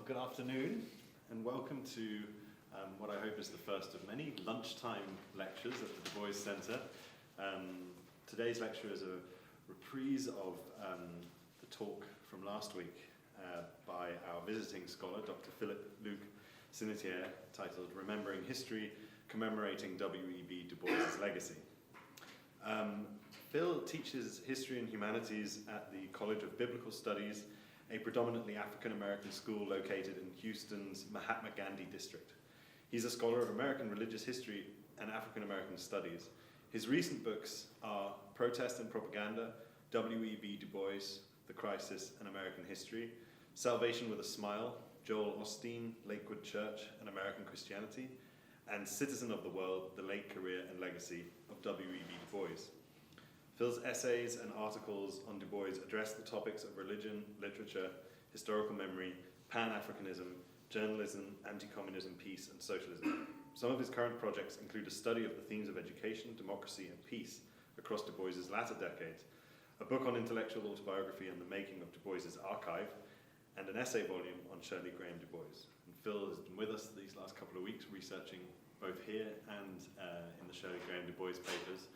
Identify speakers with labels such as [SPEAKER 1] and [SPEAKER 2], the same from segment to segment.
[SPEAKER 1] good afternoon and welcome to what I hope is the first of many lunchtime lectures at the Du Bois Center. Today's lecture is a reprise of the talk from last week by our visiting scholar, Dr. Phillip Luke Sinitiere, titled Remembering History, Commemorating W.E.B. Du Bois' Legacy. Phil teaches history and humanities at the College of Biblical Studies, a predominantly African-American school located in Houston's Mahatma Gandhi district. He's a scholar of American religious history and African-American studies. His recent books are Protest and Propaganda, W.E.B. Du Bois, The Crisis and American History, Salvation with a Smile, Joel Osteen, Lakewood Church and American Christianity, and Citizen of the World, The Late Career and Legacy of W.E.B. Du Bois. Phil's essays and articles on Du Bois address the topics of religion, literature, historical memory, Pan-Africanism, journalism, anti-communism, peace, and socialism. Some of his current projects include a study of the themes of education, democracy, and peace across Du Bois' latter decades, a book on intellectual autobiography and the making of Du Bois' archive, and an essay volume on Shirley Graham Du Bois. And Phil has been with us these last couple of weeks researching both here and in the Shirley Graham Du Bois papers.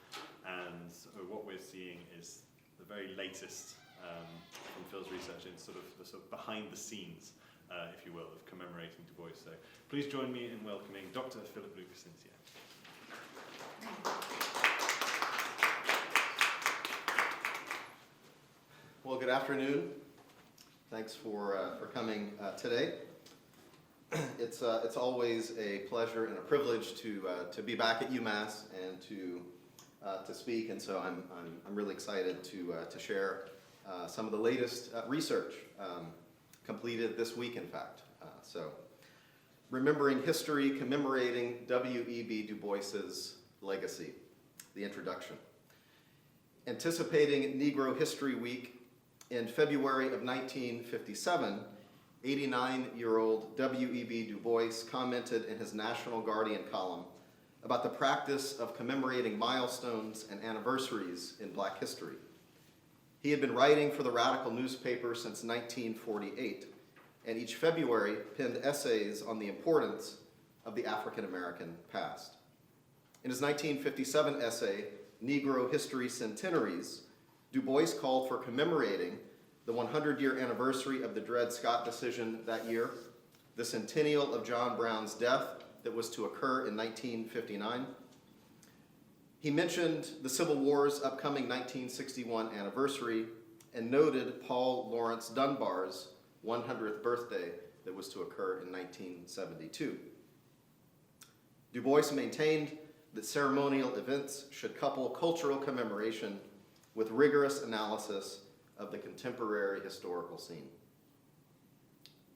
[SPEAKER 1] And what we're seeing is the very latest from Phil's research in sort of behind the scenes, if you will, of commemorating Du Bois. So please join me in welcoming Dr. Phillip Luke Sinitiere.
[SPEAKER 2] Well, good afternoon. Thanks for coming today. It's always a pleasure and a privilege to be back at UMass and to speak, and so I'm really excited to share some of the latest research completed this week, in fact. So, remembering history, commemorating W.E.B. Du Bois' legacy, the introduction. Anticipating Negro History Week, in February of 1957, 89-year-old W.E.B. Du Bois commented in his National Guardian column about the practice of commemorating milestones and anniversaries in Black history. He had been writing for the Radical newspaper since 1948, and each February penned essays on the importance of the African-American past. In his 1957 essay, Negro History Centenaries, Du Bois called for commemorating the 100-year anniversary of the Dred Scott decision that year, the centennial of John Brown's death that was to occur in 1959. He mentioned the Civil War's upcoming 1961 anniversary and noted Paul Laurence Dunbar's 100th birthday that was to occur in 1972. Du Bois maintained that ceremonial events should couple cultural commemoration with rigorous analysis of the contemporary historical scene.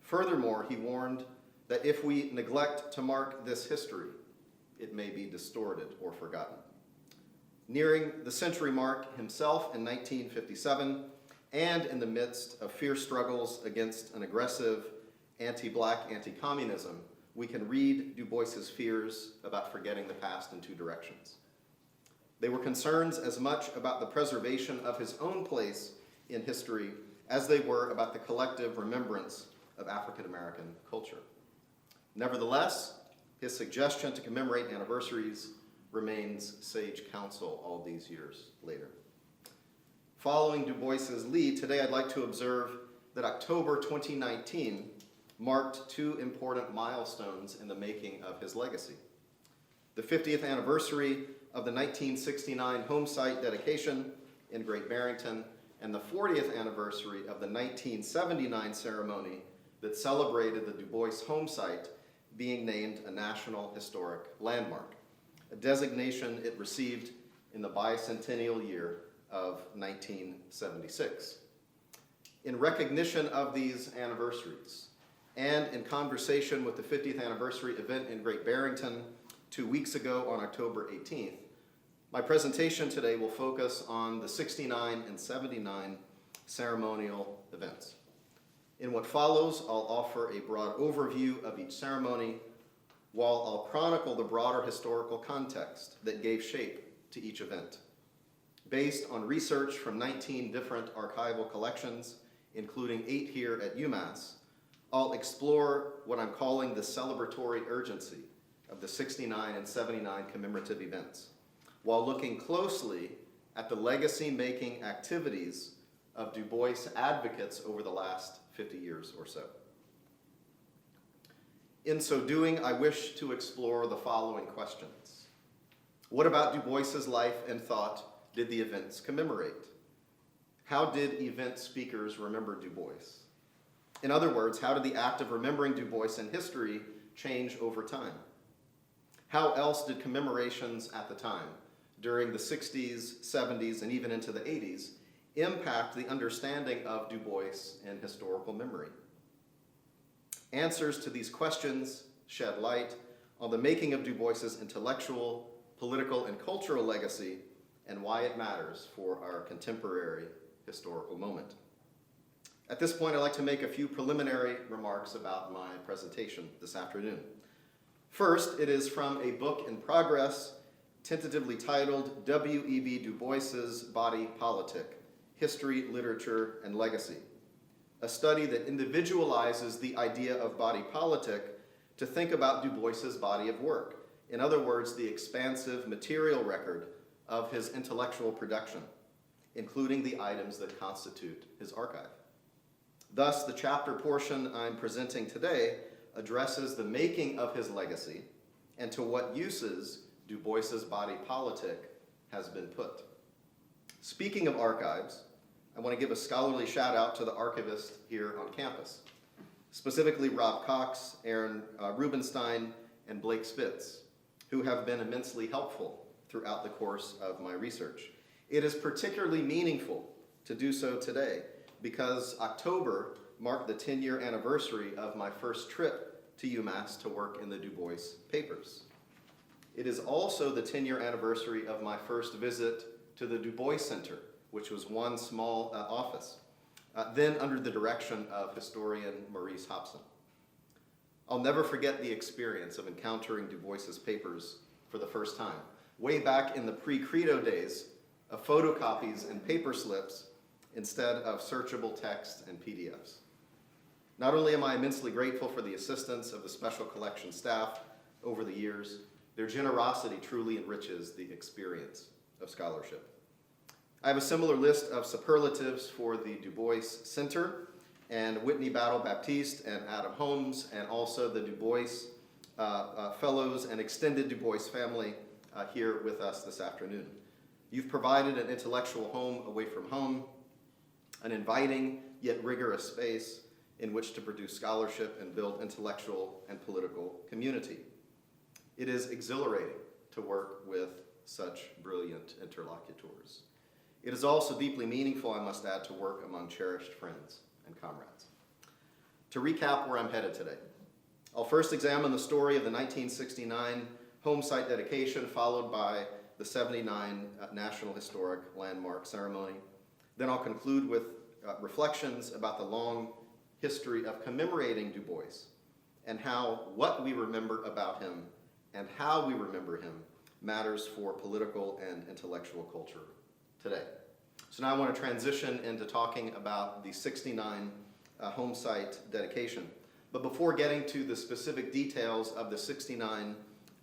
[SPEAKER 2] Furthermore, he warned that if we neglect to mark this history, it may be distorted or forgotten. Nearing the century mark himself in 1957, and in the midst of fierce struggles against an aggressive anti-Black anti-communism, we can read Du Bois' fears about forgetting the past in two directions. They were concerns as much about the preservation of his own place in history as they were about the collective remembrance of African-American culture. Nevertheless, his suggestion to commemorate anniversaries remains sage counsel all these years later. Following Du Bois' lead, today I'd like to observe that October 2019 marked two important milestones in the making of his legacy. The 50th anniversary of the 1969 home site dedication in Great Barrington, and the 40th anniversary of the 1979 ceremony that celebrated the Du Bois home site being named a National Historic Landmark, a designation it received in the bicentennial year of 1976. In recognition of these anniversaries, and in conversation with the 50th anniversary event in Great Barrington 2 weeks ago on October 18th, my presentation today will focus on the 69 and 79 ceremonial events. In what follows, I'll offer a broad overview of each ceremony, while I'll chronicle the broader historical context that gave shape to each event. Based on research from 19 different archival collections, including 8 here at UMass, I'll explore what I'm calling the celebratory urgency of the 69 and 79 commemorative events, while looking closely at the legacy-making activities of Du Bois advocates over the last 50 years or so. In so doing, I wish to explore the following questions. What about Du Bois's life and thought did the events commemorate? How did event speakers remember Du Bois? In other words, how did the act of remembering Du Bois in history change over time? How else did commemorations at the time, during the 60s, 70s, and even into the 80s, impact the understanding of Du Bois in historical memory? Answers to these questions shed light on the making of Du Bois's intellectual, political, and cultural legacy and why it matters for our contemporary historical moment. At this point, I'd like to make a few preliminary remarks about my presentation this afternoon. First, it is from a book in progress, tentatively titled W.E.B. Du Bois's Body Politic, History, Literature, and Legacy, a study that individualizes the idea of body politic to think about Du Bois's body of work. In other words, the expansive material record of his intellectual production, including the items that constitute his archive. Thus, the chapter portion I'm presenting today addresses the making of his legacy and to what uses Du Bois's body politic has been put. Speaking of archives, I want to give a scholarly shout out to the archivists here on campus, specifically Rob Cox, Aaron Rubenstein, and Blake Spitz, who have been immensely helpful throughout the course of my research. It is particularly meaningful to do so today because October marked the 10-year anniversary of my first trip to UMass to work in the Du Bois papers. It is also the 10-year anniversary of my first visit to the Du Bois Center, which was one small office, then under the direction of historian Maurice Hobson. I'll never forget the experience of encountering Du Bois's papers for the first time, way back in the pre-Credo days of photocopies and paper slips instead of searchable text and PDFs. Not only am I immensely grateful for the assistance of the Special Collections staff over the years, their generosity truly enriches the experience of scholarship. I have a similar list of superlatives for the Du Bois Center and Whitney Battle Baptiste and Adam Holmes, and also the Du Bois Fellows and extended Du Bois family here with us this afternoon. You've provided an intellectual home away from home, an inviting yet rigorous space in which to produce scholarship and build intellectual and political community. It is exhilarating to work with such brilliant interlocutors. It is also deeply meaningful, I must add, to work among cherished friends and comrades. To recap where I'm headed today, I'll first examine the story of the 1969 home site dedication, followed by the 79 National Historic Landmark Ceremony. Then I'll conclude with reflections about the long history of commemorating Du Bois and how what we remember about him and how we remember him matters for political and intellectual culture today. So now I want to transition into talking about the 69 home site dedication. But before getting to the specific details of the 69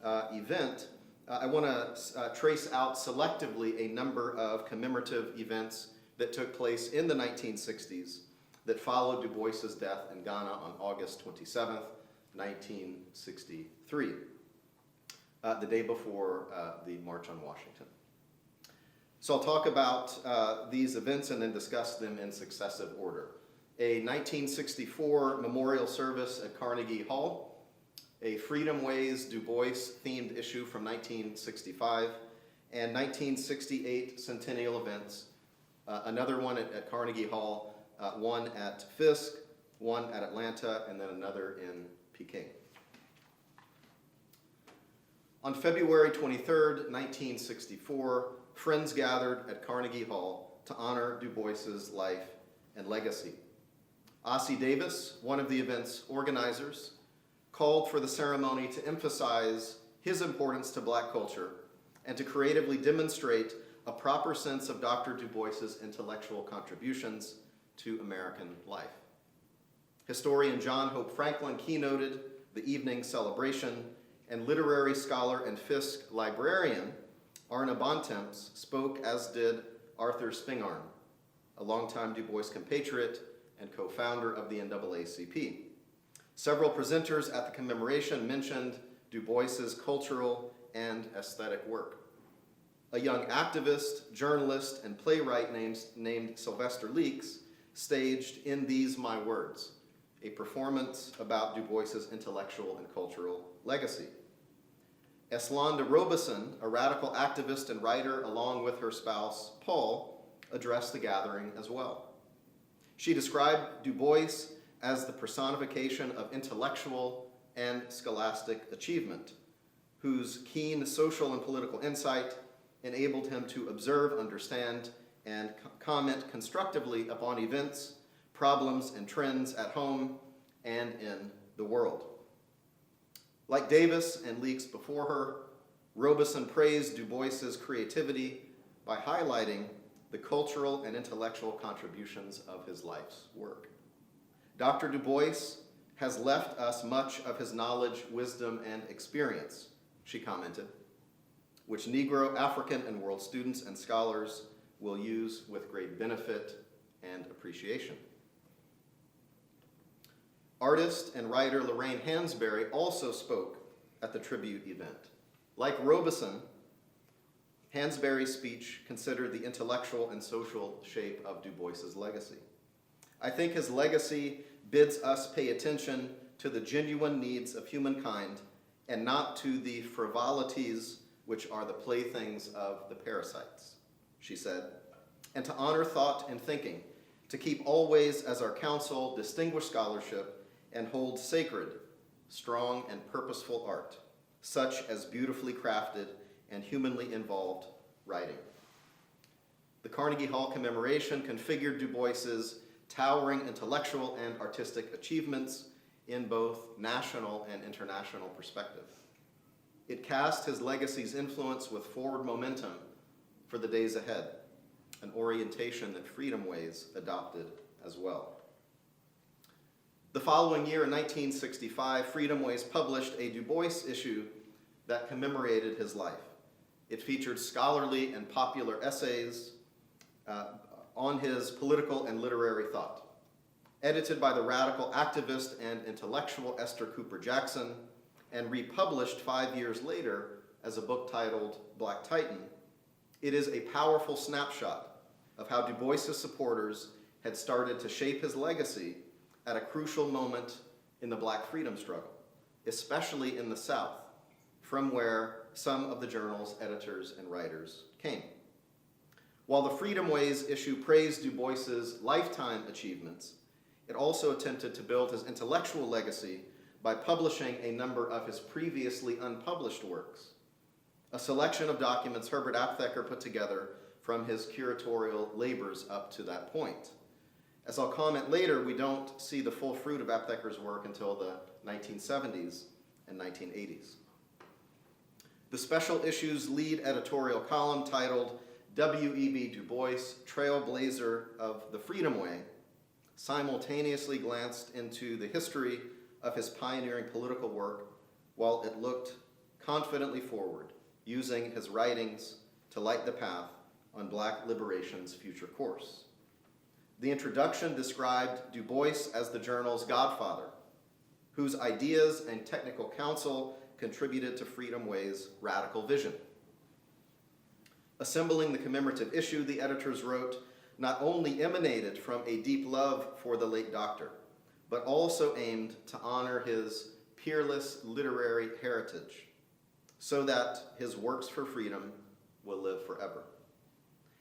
[SPEAKER 2] event, I want to trace out selectively a number of commemorative events that took place in the 1960s that followed Du Bois's death in Ghana on August 27th, 1963, the day before the March on Washington. So I'll talk about these events and then discuss them in successive order. A 1964 memorial service at Carnegie Hall, a Freedom Ways Du Bois themed issue from 1965, and 1968 centennial events, another one at Carnegie Hall, one at Fisk, one at Atlanta, and then another in Peking. On February 23rd, 1964, friends gathered at Carnegie Hall to honor Du Bois's life and legacy. Ossie Davis, one of the event's organizers, called for the ceremony to emphasize his importance to Black culture and to creatively demonstrate a proper sense of Dr. Du Bois's intellectual contributions to American life. Historian John Hope Franklin keynoted the evening celebration, and literary scholar and Fisk librarian Arna Bontemps spoke, as did Arthur Spingarn, a longtime Du Bois compatriot and co-founder of the NAACP. Several presenters at the commemoration mentioned Du Bois's cultural and aesthetic work. A young activist, journalist, and playwright named Sylvester Leeks staged In These My Words, a performance about Du Bois's intellectual and cultural legacy. Eslanda Robeson, a radical activist and writer, along with her spouse, Paul, addressed the gathering as well. She described Du Bois as the personification of intellectual and scholastic achievement, whose keen social and political insight enabled him to observe, understand, and comment constructively upon events, problems, and trends at home and in the world. Like Davis and Leeks before her, Robeson praised Du Bois's creativity by highlighting the cultural and intellectual contributions of his life's work. Dr. Du Bois has left us much of his knowledge, wisdom, and experience, she commented, which Negro, African, and world students and scholars will use with great benefit and appreciation. Artist and writer Lorraine Hansberry also spoke at the tribute event. Like Robeson, Hansberry's speech considered the intellectual and social shape of Du Bois's legacy. I think his legacy bids us pay attention to the genuine needs of humankind and not to the frivolities which are the playthings of the parasites, she said, and to honor thought and thinking, to keep always as our counsel distinguished scholarship and hold sacred, strong, and purposeful art, such as beautifully crafted and humanly involved writing. The Carnegie Hall commemoration configured Du Bois's towering intellectual and artistic achievements in both national and international perspective. It cast his legacy's influence with forward momentum for the days ahead, an orientation that Freedom Ways adopted as well. The following year, in 1965, Freedom Ways published a Du Bois issue that commemorated his life. It featured scholarly and popular essays on his political and literary thought. Edited by the radical activist and intellectual Esther Cooper Jackson, and republished 5 years later as a book titled Black Titan, it is a powerful snapshot of how Du Bois's supporters had started to shape his legacy at a crucial moment in the Black freedom struggle, especially in the South, from where some of the journal's editors and writers came. While the Freedom Ways issue praised Du Bois's lifetime achievements, it also attempted to build his intellectual legacy by publishing a number of his previously unpublished works, a selection of documents Herbert Aptheker put together from his curatorial labors up to that point. As I'll comment later, we don't see the full fruit of Aptheker's work until the 1970s and 1980s. The special issue's lead editorial column, titled W.E.B. Du Bois, Trailblazer of the Freedom Way, simultaneously glanced into the history of his pioneering political work while it looked confidently forward, using his writings to light the path on Black liberation's future course. The introduction described Du Bois as the journal's godfather, whose ideas and technical counsel contributed to Freedom Way's radical vision. Assembling the commemorative issue, the editors wrote, not only emanated from a deep love for the late doctor, but also aimed to honor his peerless literary heritage, so that his works for freedom will live forever.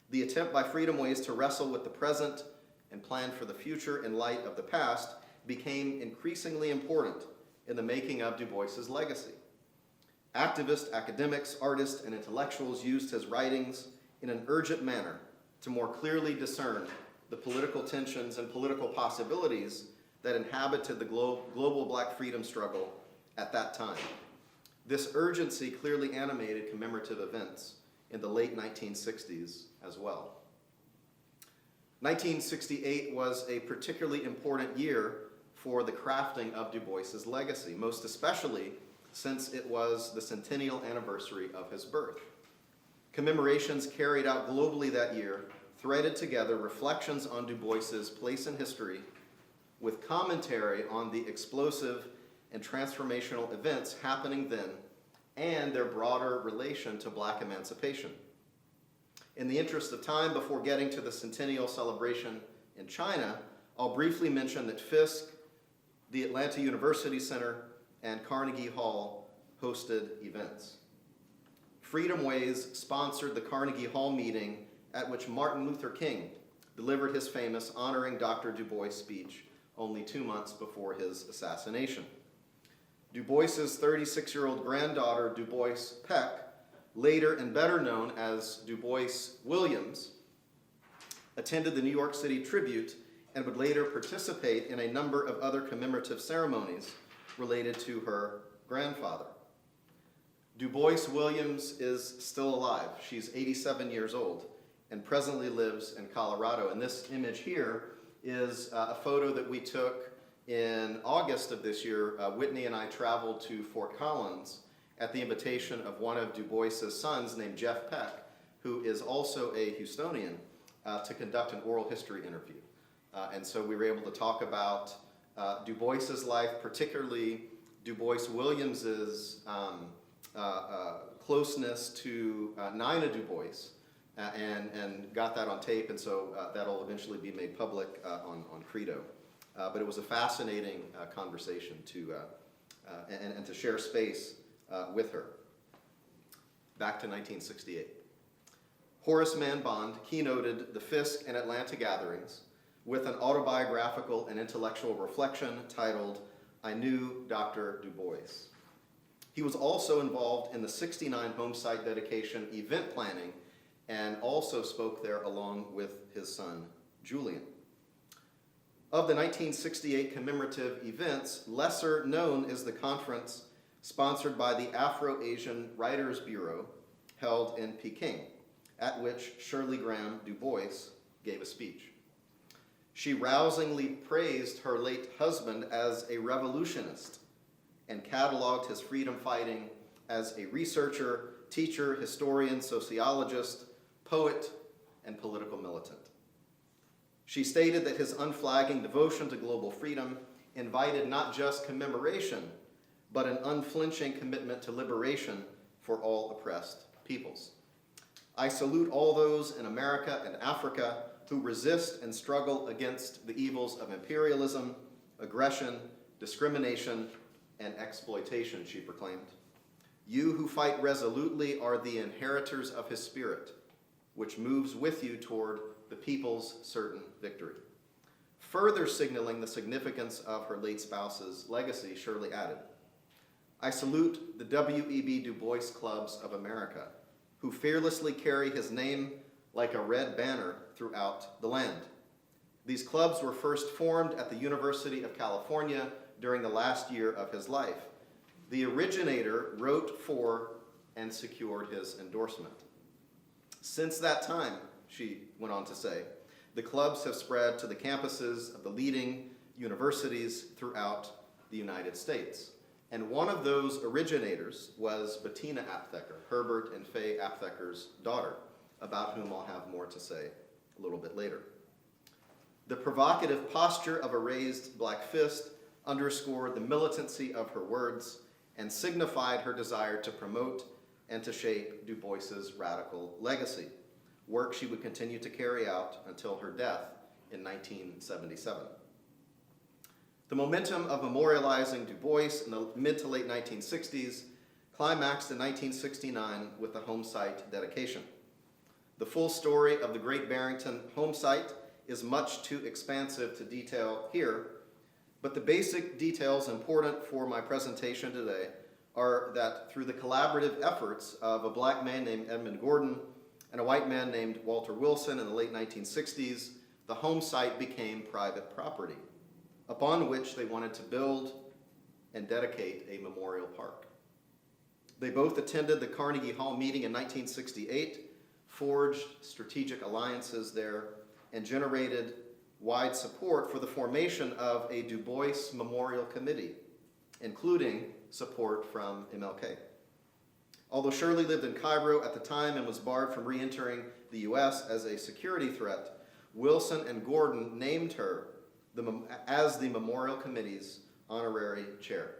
[SPEAKER 2] The attempt by Freedom Ways to wrestle with the present and plan for the future in light of the past became increasingly important in the making of Du Bois's legacy. Activists, academics, artists, and intellectuals used his writings in an urgent manner to more clearly discern the political tensions and political possibilities that inhabited the global Black freedom struggle at that time. This urgency clearly animated commemorative events in the late 1960s as well. 1968 was a particularly important year for the crafting of Du Bois's legacy, most especially since it was the centennial anniversary of his birth. Commemorations carried out globally that year threaded together reflections on Du Bois's place in history with commentary on the explosive and transformational events happening then and their broader relation to Black emancipation. In the interest of time, before getting to the centennial celebration in China, I'll briefly mention that Fisk, the Atlanta University Center, and Carnegie Hall hosted events. Freedom Ways sponsored the Carnegie Hall meeting at which Martin Luther King delivered his famous honoring Dr. Du Bois speech only 2 months before his assassination. Du Bois's 36-year-old granddaughter, Dubois Peck, later and better known as Dubois Williams, attended the New York City Tribute and would later participate in a number of other commemorative ceremonies related to her grandfather. Dubois Williams is still alive. She's 87 years old and presently lives in Colorado. And this image here is a photo that we took in August of this year. Whitney and I traveled to Fort Collins at the invitation of one of Du Bois's sons named Jeff Peck, who is also a Houstonian, to conduct an oral history interview. And so we were able to talk about Du Bois's life, particularly Du Bois Williams's closeness to Nina Du Bois, and got that on tape, and so that'll eventually be made public on Credo. But it was a fascinating conversation and to share space with her. Back to 1968. Horace Mann Bond keynoted the Fisk and Atlanta gatherings with an autobiographical and intellectual reflection titled, I Knew Dr. Du Bois. He was also involved in the 69 home site dedication event planning and also spoke there along with his son, Julian. Of the 1968 commemorative events, lesser known is the conference sponsored by the Afro-Asian Writers Bureau held in Peking, at which Shirley Graham Du Bois gave a speech. She rousingly praised her late husband as a revolutionist and cataloged his freedom fighting as a researcher, teacher, historian, sociologist, poet, and political militant. She stated that his unflagging devotion to global freedom invited not just commemoration, but an unflinching commitment to liberation for all oppressed peoples. I salute all those in America and Africa who resist and struggle against the evils of imperialism, aggression, discrimination, and exploitation, she proclaimed. You who fight resolutely are the inheritors of his spirit, which moves with you toward the people's certain victory. Further signaling the significance of her late spouse's legacy, Shirley added, I salute the W.E.B. Du Bois Clubs of America, who fearlessly carry his name like a red banner throughout the land. These clubs were first formed at the University of California during the last year of his life. The originator wrote for and secured his endorsement. Since that time, she went on to say, the clubs have spread to the campuses of the leading universities throughout the United States. And one of those originators was Bettina Aptheker, Herbert and Faye Aptheker's daughter, about whom I'll have more to say a little bit later. The provocative posture of a raised black fist underscored the militancy of her words and signified her desire to promote and to shape Du Bois's radical legacy, work she would continue to carry out until her death in 1977. The momentum of memorializing Du Bois in the mid to late 1960s climaxed in 1969 with the home site dedication. The full story of the Great Barrington home site is much too expansive to detail here, but the basic details important for my presentation today are that through the collaborative efforts of a black man named Edmund Gordon and a white man named Walter Wilson in the late 1960s, the home site became private property, upon which they wanted to build and dedicate a memorial park. They both attended the Carnegie Hall meeting in 1968, forged strategic alliances there, and generated wide support for the formation of a Du Bois Memorial Committee, including support from MLK. Although Shirley lived in Cairo at the time and was barred from re-entering the U.S. as a security threat, Wilson and Gordon named her as the Memorial Committee's honorary chair.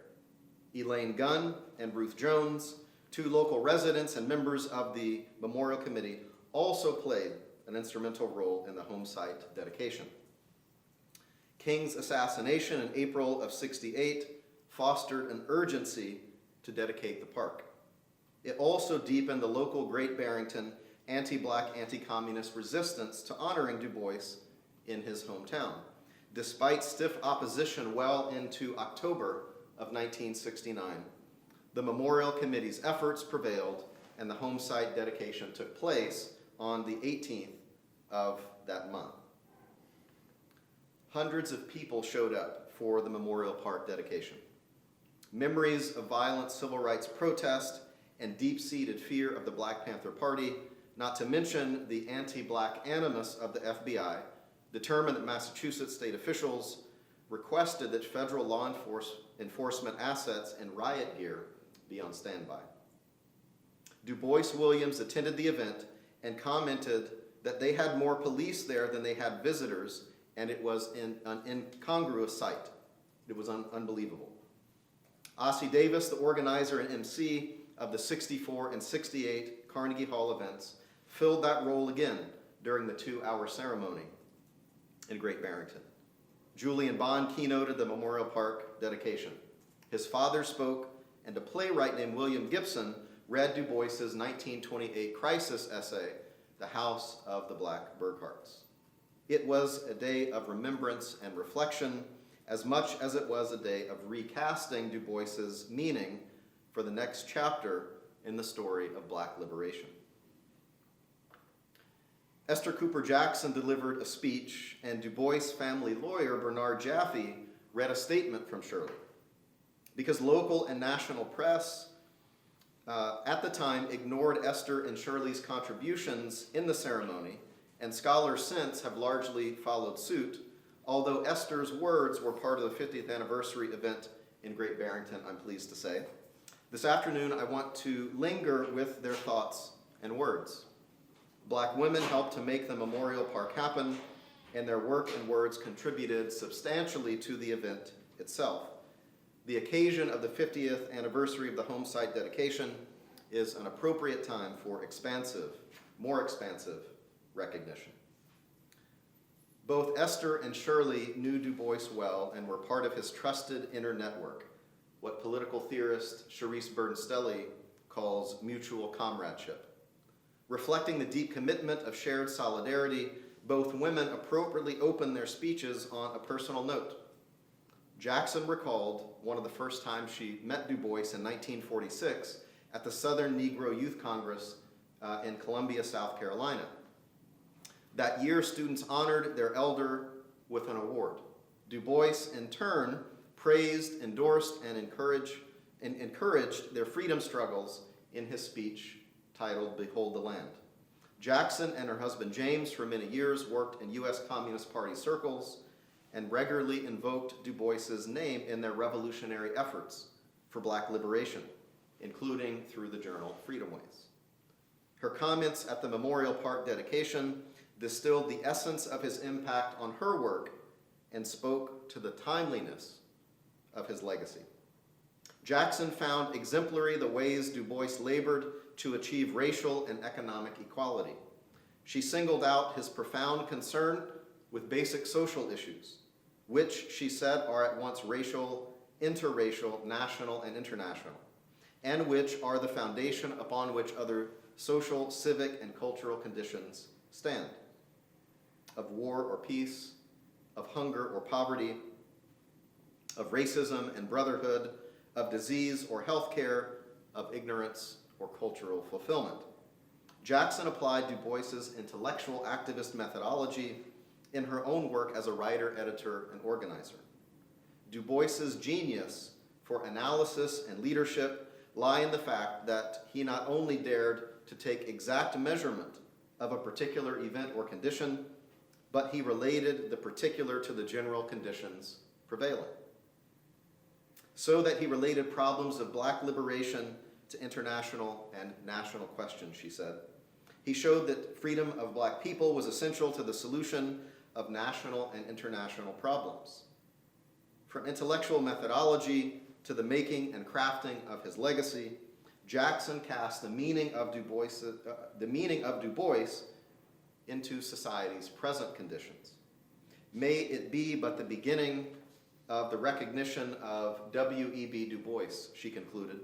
[SPEAKER 2] Elaine Gunn and Ruth Jones, two local residents and members of the Memorial Committee, also played an instrumental role in the home site dedication. King's assassination in April of '68 fostered an urgency to dedicate the park. It also deepened the local Great Barrington anti-black, anti-communist resistance to honoring Du Bois in his hometown, despite stiff opposition well into October of 1969. The Memorial Committee's efforts prevailed, and the home site dedication took place on the 18th of that month. Hundreds of people showed up for the Memorial Park dedication. Memories of violent civil rights protest and deep-seated fear of the Black Panther Party, not to mention the anti-black animus of the FBI, determined that Massachusetts state officials requested that federal law enforcement assets and riot gear be on standby. Dubois Williams attended the event and commented that they had more police there than they had visitors, and it was an incongruous sight. It was unbelievable. Ossie Davis, the organizer and MC of the '64 and '68 Carnegie Hall events, filled that role again during the 2-hour ceremony in Great Barrington. Julian Bond keynoted the Memorial Park dedication. His father spoke, and a playwright named William Gibson read Du Bois's 1928 crisis essay, The House of the Black Burgharts. It was a day of remembrance and reflection, as much as it was a day of recasting Du Bois's meaning for the next chapter in the story of Black liberation. Esther Cooper Jackson delivered a speech, and Du Bois family lawyer Bernard Jaffe read a statement from Shirley. Because local and national press at the time ignored Esther and Shirley's contributions in the ceremony, and scholars since have largely followed suit, although Esther's words were part of the 50th anniversary event in Great Barrington, I'm pleased to say. This afternoon, I want to linger with their thoughts and words. Black women helped to make the Memorial Park happen, and their work and words contributed substantially to the event itself. The occasion of the 50th anniversary of the home site dedication is an appropriate time for more expansive recognition. Both Esther and Shirley knew Du Bois well and were part of his trusted inner network, what political theorist Charisse Burden-Stelly calls mutual comradeship. Reflecting the deep commitment of shared solidarity, both women appropriately opened their speeches on a personal note. Jackson recalled one of the first times she met Du Bois in 1946 at the Southern Negro Youth Congress in Columbia, South Carolina. That year, students honored their elder with an award. Du Bois, in turn, praised, endorsed, and encouraged their freedom struggles in his speech titled Behold the Land. Jackson and her husband James for many years worked in U.S. Communist Party circles and regularly invoked Du Bois's name in their revolutionary efforts for Black liberation, including through the journal Freedom Ways. Her comments at the Memorial Park dedication distilled the essence of his impact on her work and spoke to the timeliness of his legacy. Jackson found exemplary the ways Du Bois labored to achieve racial and economic equality. She singled out his profound concern with basic social issues, which, she said, are at once racial, interracial, national, and international, and which are the foundation upon which other social, civic, and cultural conditions stand, of war or peace, of hunger or poverty, of racism and brotherhood, of disease or health care, of ignorance or cultural fulfillment. Jackson applied Du Bois's intellectual activist methodology in her own work as a writer, editor, and organizer. Du Bois's genius for analysis and leadership lie in the fact that he not only dared to take exact measurement of a particular event or condition, but he related the particular to the general conditions prevailing. So that he related problems of black liberation to international and national questions, she said. He showed that freedom of black people was essential to the solution of national and international problems. From intellectual methodology to the making and crafting of his legacy, Jackson cast the meaning of Du Bois into society's present conditions. May it be but the beginning of the recognition of W.E.B. Du Bois, she concluded.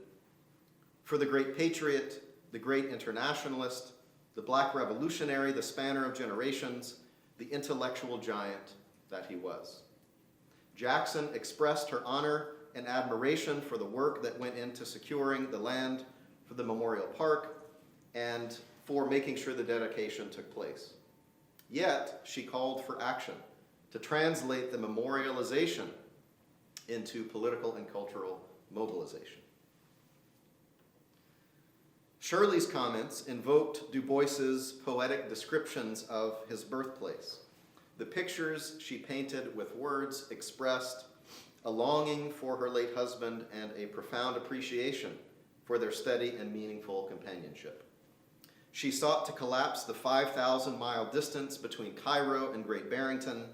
[SPEAKER 2] For the great patriot, the great internationalist, the black revolutionary, the spanner of generations, the intellectual giant that he was. Jackson expressed her honor and admiration for the work that went into securing the land for the Memorial Park and for making sure the dedication took place. Yet, she called for action to translate the memorialization into political and cultural mobilization. Shirley's comments invoked Du Bois's poetic descriptions of his birthplace. The pictures she painted with words expressed a longing for her late husband and a profound appreciation for their steady and meaningful companionship. She sought to collapse the 5,000-mile distance between Cairo and Great Barrington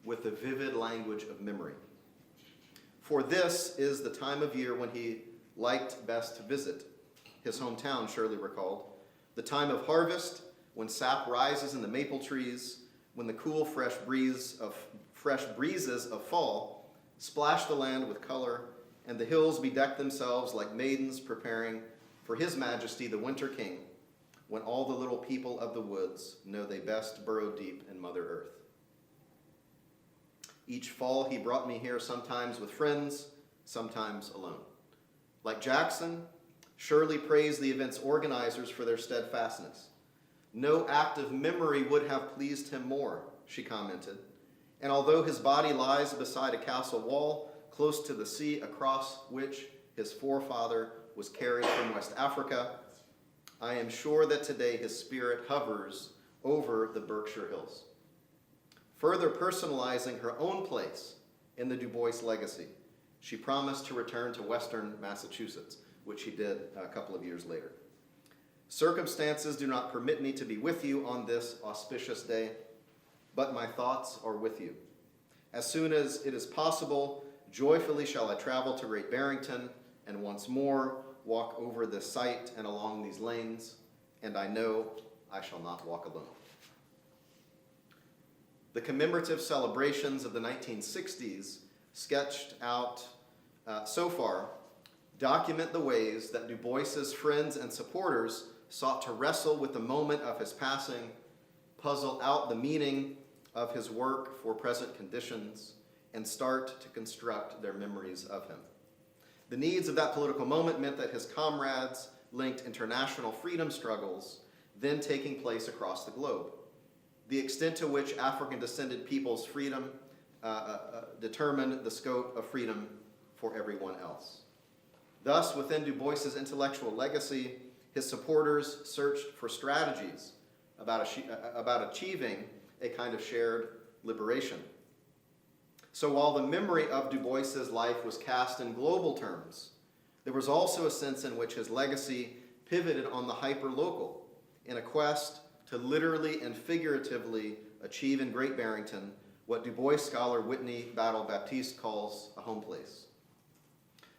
[SPEAKER 2] with the vivid language of memory. For this is the time of year when he liked best to visit his hometown, Shirley recalled, the time of harvest, when sap rises in the maple trees, when the cool, fresh breezes of fall splash the land with color, and the hills bedeck themselves like maidens preparing for His Majesty the Winter King, when all the little people of the woods know they best burrow deep in Mother Earth. Each fall he brought me here, sometimes with friends, sometimes alone. Like Jackson, Shirley praised the event's organizers for their steadfastness. No act of memory would have pleased him more, she commented. And although his body lies beside a castle wall close to the sea across which his forefather was carried from West Africa, I am sure that today his spirit hovers over the Berkshire Hills. Further personalizing her own place in the Du Bois legacy, she promised to return to Western Massachusetts, which she did a couple of years later. Circumstances do not permit me to be with you on this auspicious day, but my thoughts are with you. As soon as it is possible, joyfully shall I travel to Great Barrington and once more walk over this site and along these lanes, and I know I shall not walk alone. The commemorative celebrations of the 1960s, sketched out so far, document the ways that Du Bois's friends and supporters sought to wrestle with the moment of his passing, puzzle out the meaning of his work for present conditions, and start to construct their memories of him. The needs of that political moment meant that his comrades linked international freedom struggles then taking place across the globe. The extent to which African-descended people's freedom determined the scope of freedom for everyone else. Thus, within Du Bois's intellectual legacy, his supporters searched for strategies about achieving a kind of shared liberation. So while the memory of Du Bois's life was cast in global terms, there was also a sense in which his legacy pivoted on the hyper-local in a quest to literally and figuratively achieve in Great Barrington what Du Bois scholar Whitney Battle Baptiste calls a home place.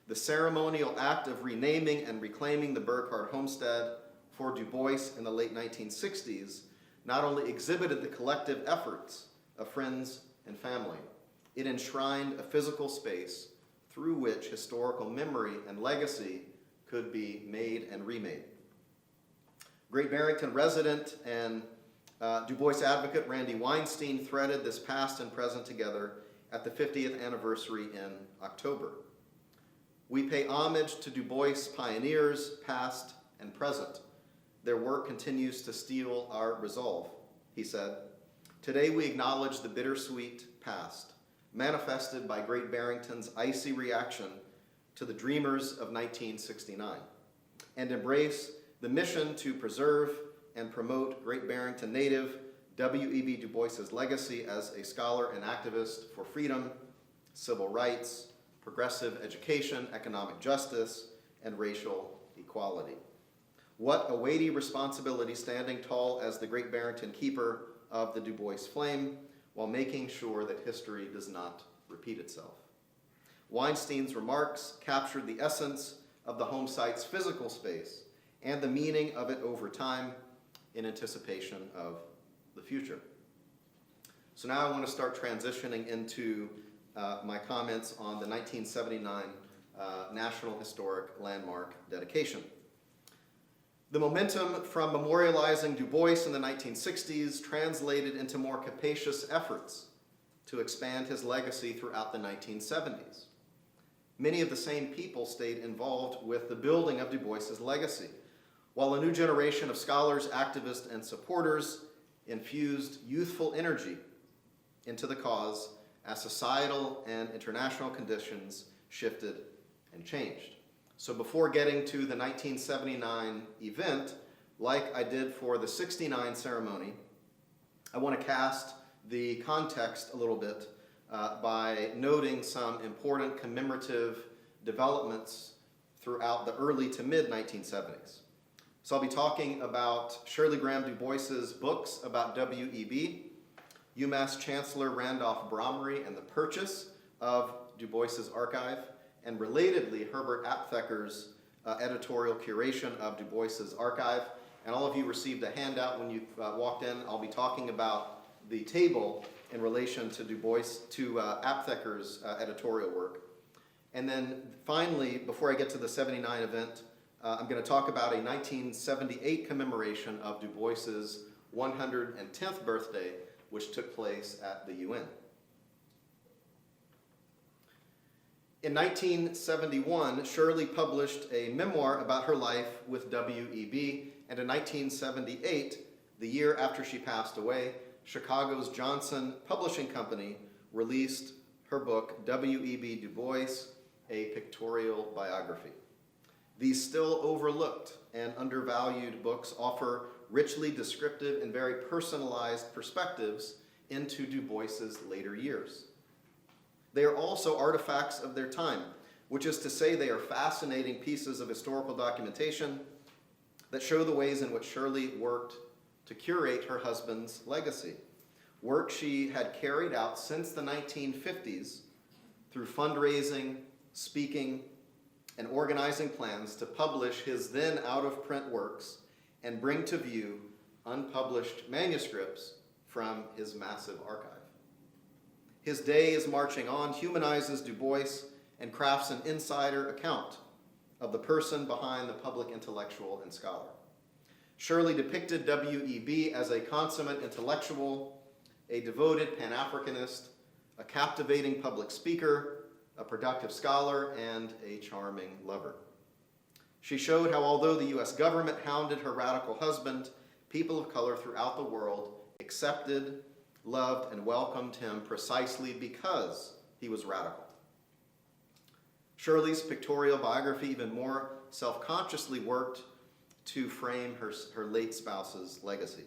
[SPEAKER 2] The ceremonial act of renaming and reclaiming the Burkhardt homestead for Du Bois in the late 1960s not only exhibited the collective efforts of friends and family, it enshrined a physical space through which historical memory and legacy could be made and remade. Great Barrington resident and Du Bois advocate Randy Weinstein threaded this past and present together at the 50th anniversary in October. We pay homage to Du Bois pioneers, past and present. Their work continues to steel our resolve, he said. Today we acknowledge the bittersweet past, manifested by Great Barrington's icy reaction to the dreamers of 1969, and embrace the mission to preserve and promote Great Barrington native, W.E.B. Du Bois's legacy as a scholar and activist for freedom, civil rights, progressive education, economic justice, and racial equality. What a weighty responsibility standing tall as the Great Barrington keeper of the Du Bois flame while making sure that history does not repeat itself. Weinstein's remarks captured the essence of the home site's physical space and the meaning of it over time in anticipation of the future. So now I want to start transitioning into my comments on the 1979 National Historic Landmark dedication. The momentum from memorializing Du Bois in the 1960s translated into more capacious efforts to expand his legacy throughout the 1970s. Many of the same people stayed involved with the building of Du Bois's legacy, while a new generation of scholars, activists, and supporters infused youthful energy into the cause as societal and international conditions shifted and changed. So before getting to the 1979 event, like I did for the 69 ceremony, I want to cast the context a little bit by noting some important commemorative developments throughout the early to mid-1970s. So I'll be talking about Shirley Graham Du Bois's books about W.E.B., UMass Chancellor Randolph Bromry and the purchase of Du Bois's archive, and relatedly, Herbert Apthecker's editorial curation of Du Bois's archive. And all of you received a handout when you walked in. I'll be talking about the table in relation to Du Bois, to Apthecker's editorial work. And then finally, before I get to the 79 event, I'm going to talk about a 1978 commemoration of Du Bois's 110th birthday, which took place at the UN. In 1971, Shirley published a memoir about her life with W.E.B., and in 1978, the year after she passed away, Chicago's Johnson Publishing Company released her book, W.E.B. Du Bois, A Pictorial Biography. These still overlooked and undervalued books offer richly descriptive and very personalized perspectives into Du Bois's later years. They are also artifacts of their time, which is to say they are fascinating pieces of historical documentation that show the ways in which Shirley worked to curate her husband's legacy, work she had carried out since the 1950s through fundraising, speaking, and organizing plans to publish his then out-of-print works and bring to view unpublished manuscripts from his massive archive. His Day is Marching On humanizes Du Bois and crafts an insider account of the person behind the public intellectual and scholar. Shirley depicted W.E.B. as a consummate intellectual, a devoted Pan-Africanist, a captivating public speaker, a productive scholar, and a charming lover. She showed how although the U.S. government hounded her radical husband, people of color throughout the world accepted, loved, and welcomed him precisely because he was radical. Shirley's pictorial biography even more self-consciously worked to frame her late spouse's legacy.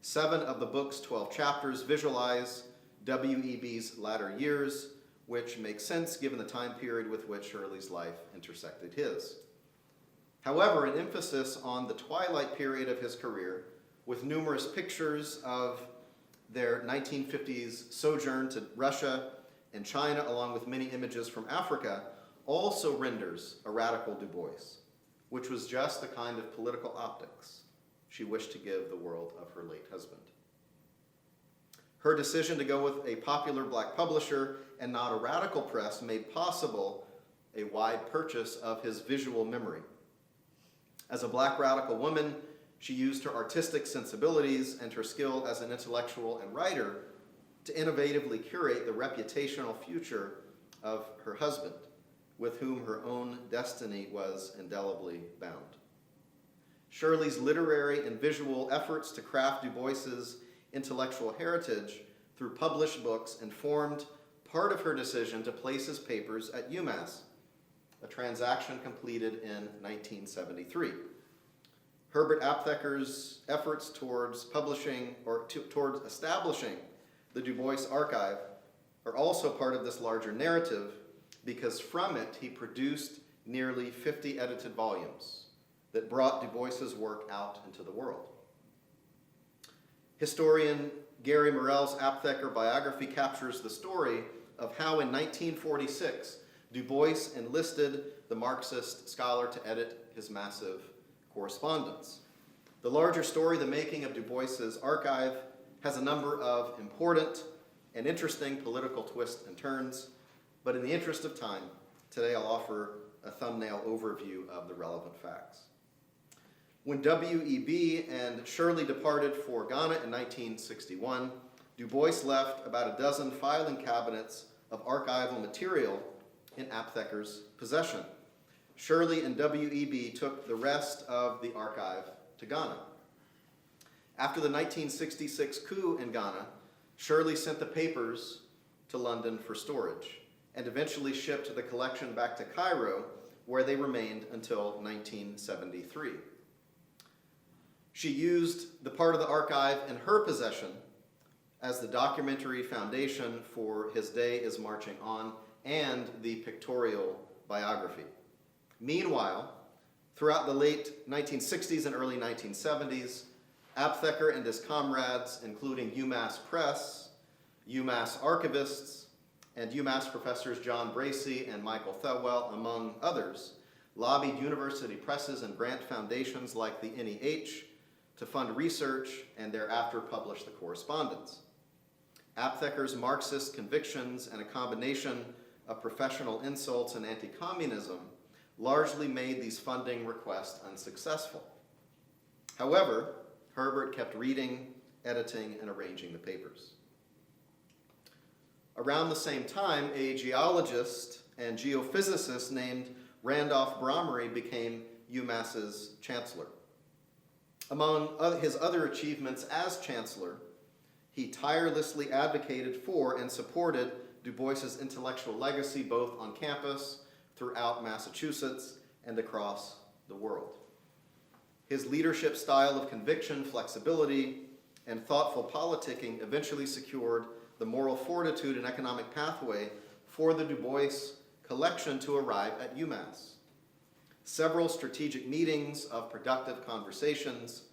[SPEAKER 2] 7 of the book's 12 chapters visualize W.E.B.'s latter years, which makes sense given the time period with which Shirley's life intersected his. However, an emphasis on the twilight period of his career, with numerous pictures of their 1950s sojourn to Russia and China, along with many images from Africa, also renders a radical Du Bois, which was just the kind of political optics she wished to give the world of her late husband. Her decision to go with a popular black publisher and not a radical press made possible a wide purchase of his visual memory. As a black radical woman, she used her artistic sensibilities and her skill as an intellectual and writer to innovatively curate the reputational future of her husband, with whom her own destiny was indelibly bound. Shirley's literary and visual efforts to craft Du Bois's intellectual heritage through published books informed part of her decision to place his papers at UMass, a transaction completed in 1973. Herbert Aptheker's efforts towards publishing or towards establishing the Du Bois Archive are also part of this larger narrative because from it he produced nearly 50 edited volumes that brought Du Bois's work out into the world. Historian Gary Morell's Aptheker biography captures the story of how in 1946 Du Bois enlisted the Marxist scholar to edit his massive Correspondence. The larger story, the making of Du Bois's archive, has a number of important and interesting political twists and turns, but in the interest of time, today I'll offer a thumbnail overview of the relevant facts. When W.E.B. and Shirley departed for Ghana in 1961, Du Bois left about a dozen filing cabinets of archival material in Aptheker's possession. Shirley and W.E.B. took the rest of the archive to Ghana. After the 1966 coup in Ghana, Shirley sent the papers to London for storage and eventually shipped the collection back to Cairo, where they remained until 1973. She used the part of the archive in her possession as the documentary foundation for His Day is Marching On and the pictorial biography. Meanwhile, throughout the late 1960s and early 1970s, Aptheker and his comrades, including UMass Press, UMass archivists, and UMass professors John Bracey and Michael Thelwell, among others, lobbied university presses and grant foundations like the NEH to fund research and thereafter publish the Correspondence. Aptheker's Marxist convictions and a combination of professional insults and anti-communism largely made these funding requests unsuccessful. However, Herbert kept reading, editing, and arranging the papers. Around the same time, a geologist and geophysicist named Randolph Brommery became UMass's chancellor. Among his other achievements as chancellor, he tirelessly advocated for and supported Du Bois's intellectual legacy both on campus, throughout Massachusetts, and across the world. His leadership style of conviction, flexibility, and thoughtful politicking eventually secured the moral fortitude and economic pathway for the Du Bois collection to arrive at UMass. Several strategic meetings of productive conversations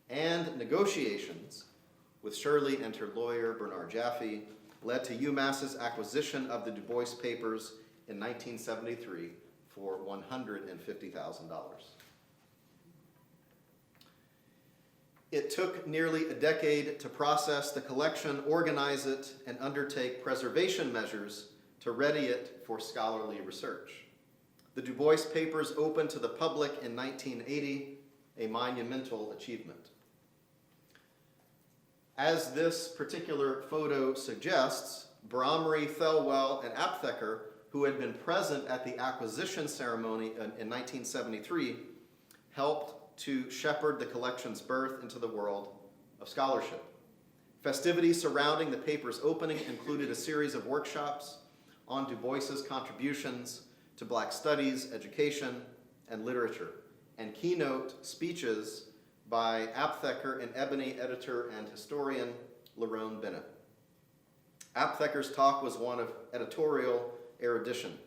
[SPEAKER 2] and negotiations with Shirley and her lawyer, Bernard Jaffe, led to UMass's acquisition of the Du Bois papers in 1973 for $150,000. It took nearly a decade to process the collection, organize it, and undertake preservation measures to ready it for scholarly research. The Du Bois papers opened to the public in 1980, a monumental achievement. As this particular photo suggests, Brommery, Thelwell, and Aptheker, who had been present at the acquisition ceremony in 1973, helped to shepherd the collection's birth into the world of scholarship. Festivities surrounding the paper's opening included a series of workshops on Du Bois's contributions to Black studies, education, and literature, and keynote speeches by Aptheker and Ebony editor and historian Lerone Bennett. Aptheker's talk was one of editorial erudition.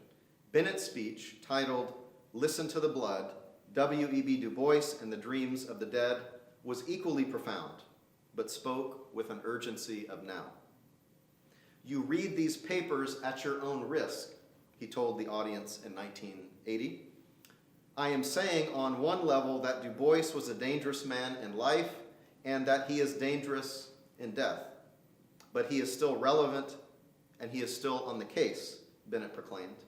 [SPEAKER 2] Bennett's speech, titled "Listen to the Blood, W.E.B. Du Bois and the Dreams of the Dead," was equally profound, but spoke with an urgency of now. "You read these papers at your own risk," he told the audience in 1980. "I am saying on one level that Du Bois was a dangerous man in life and that he is dangerous in death. But he is still relevant and he is still on the case," Bennett proclaimed.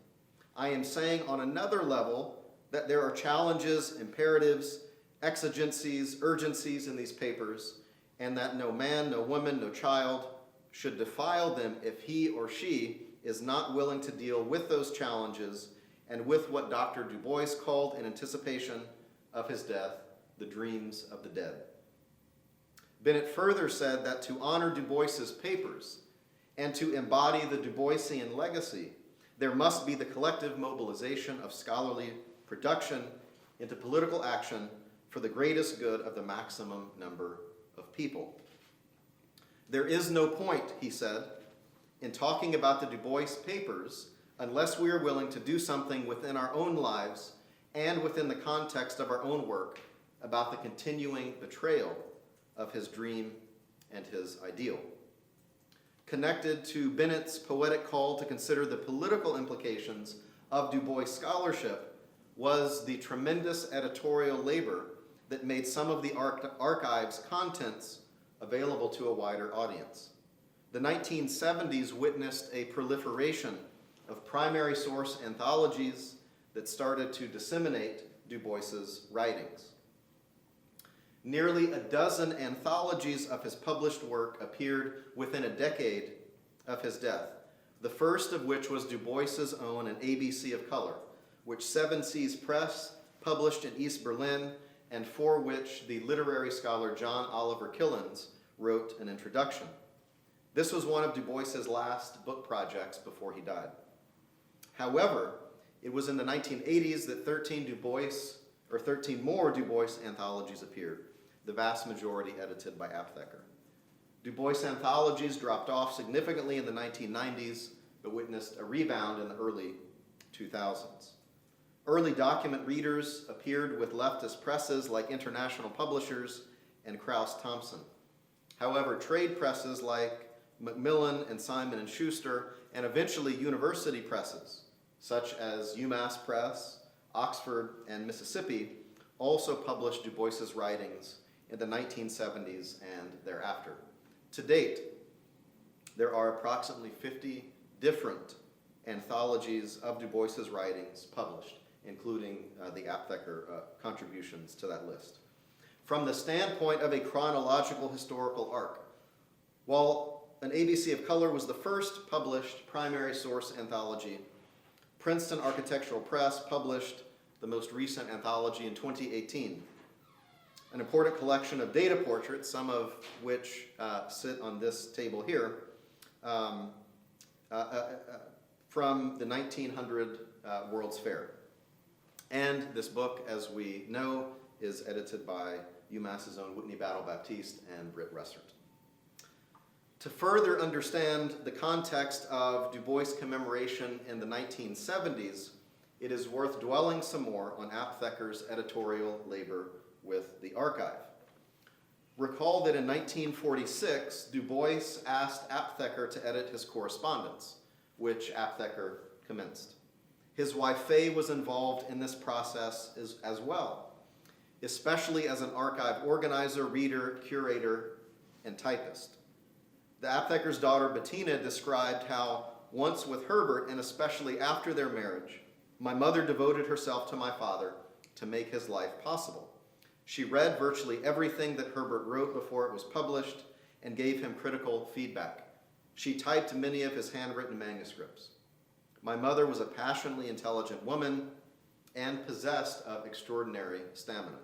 [SPEAKER 2] "I am saying on another level that there are challenges, imperatives, exigencies, urgencies in these papers, and that no man, no woman, no child should defile them if he or she is not willing to deal with those challenges and with what Dr. Du Bois called in anticipation of his death, the dreams of the dead." Bennett further said that to honor Du Bois's papers and to embody the Du Boisian legacy, there must be the collective mobilization of scholarly production into political action for the greatest good of the maximum number of people. There is no point, he said, in talking about the Du Bois papers unless we are willing to do something within our own lives and within the context of our own work about the continuing betrayal of his dream and his ideal. Connected to Bennett's poetic call to consider the political implications of Du Bois scholarship was the tremendous editorial labor that made some of the archive's contents available to a wider audience. The 1970s witnessed a proliferation of primary source anthologies that started to disseminate Du Bois's writings. Nearly a dozen anthologies of his published work appeared within a decade of his death, the first of which was Du Bois's own An ABC of Color, which Seven Seas Press published in East Berlin, and for which the literary scholar John Oliver Killens wrote an introduction. This was one of Du Bois's last book projects before he died. However, it was in the 1980s that 13 more Du Bois anthologies appeared, the vast majority edited by Aptheker. Du Bois anthologies dropped off significantly in the 1990s, but witnessed a rebound in the early 2000s. Early document readers appeared with leftist presses like International Publishers and Krauss Thompson. However, trade presses like Macmillan and Simon & Schuster, and eventually university presses, such as UMass Press, Oxford, and Mississippi, also published Du Bois's writings in the 1970s and thereafter. To date, there are approximately 50 different anthologies of Du Bois's writings published, including the Aptheker contributions to that list. From the standpoint of a chronological historical arc, while An ABC of Color was the first published primary source anthology, Princeton Architectural Press published the most recent anthology in 2018, an important collection of data portraits, some of which sit on this table here, from the 1900 World's Fair. And this book, as we know, is edited by UMass's own Whitney Battle Baptiste and Britt Russert. To further understand the context of Du Bois' commemoration in the 1970s, it is worth dwelling some more on Aptheker's editorial labor with the archive. Recall that in 1946, Du Bois asked Aptheker to edit his Correspondence, which Aptheker commenced. His wife Faye was involved in this process as well, especially as an archive organizer, reader, curator, and typist. The Aptheker's daughter Bettina described how once with Herbert, and especially after their marriage, my mother devoted herself to my father to make his life possible. She read virtually everything that Herbert wrote before it was published and gave him critical feedback. She typed many of his handwritten manuscripts. My mother was a passionately intelligent woman and possessed of extraordinary stamina.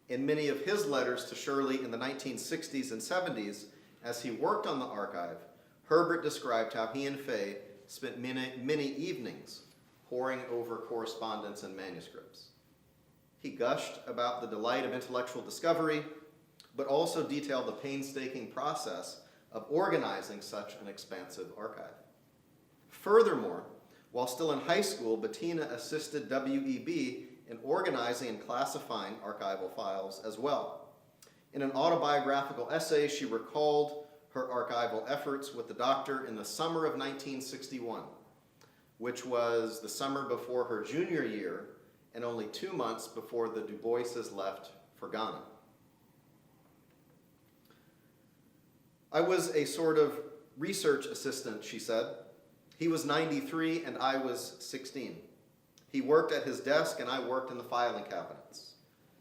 [SPEAKER 2] In many of his letters to Shirley in the 1960s and 70s, as he worked on the archive, Herbert described how he and Faye spent many evenings poring over correspondence and manuscripts. He gushed about the delight of intellectual discovery, but also detailed the painstaking process of organizing such an expansive archive. Furthermore, while still in high school, Bettina assisted W.E.B. in organizing and classifying archival files as well. In an autobiographical essay, she recalled her archival efforts with the doctor in the summer of 1961, which was the summer before her junior year and only 2 months before the Du Boises left for Ghana. I was a sort of research assistant, she said. He was 93 and I was 16. He worked at his desk and I worked in the filing cabinets.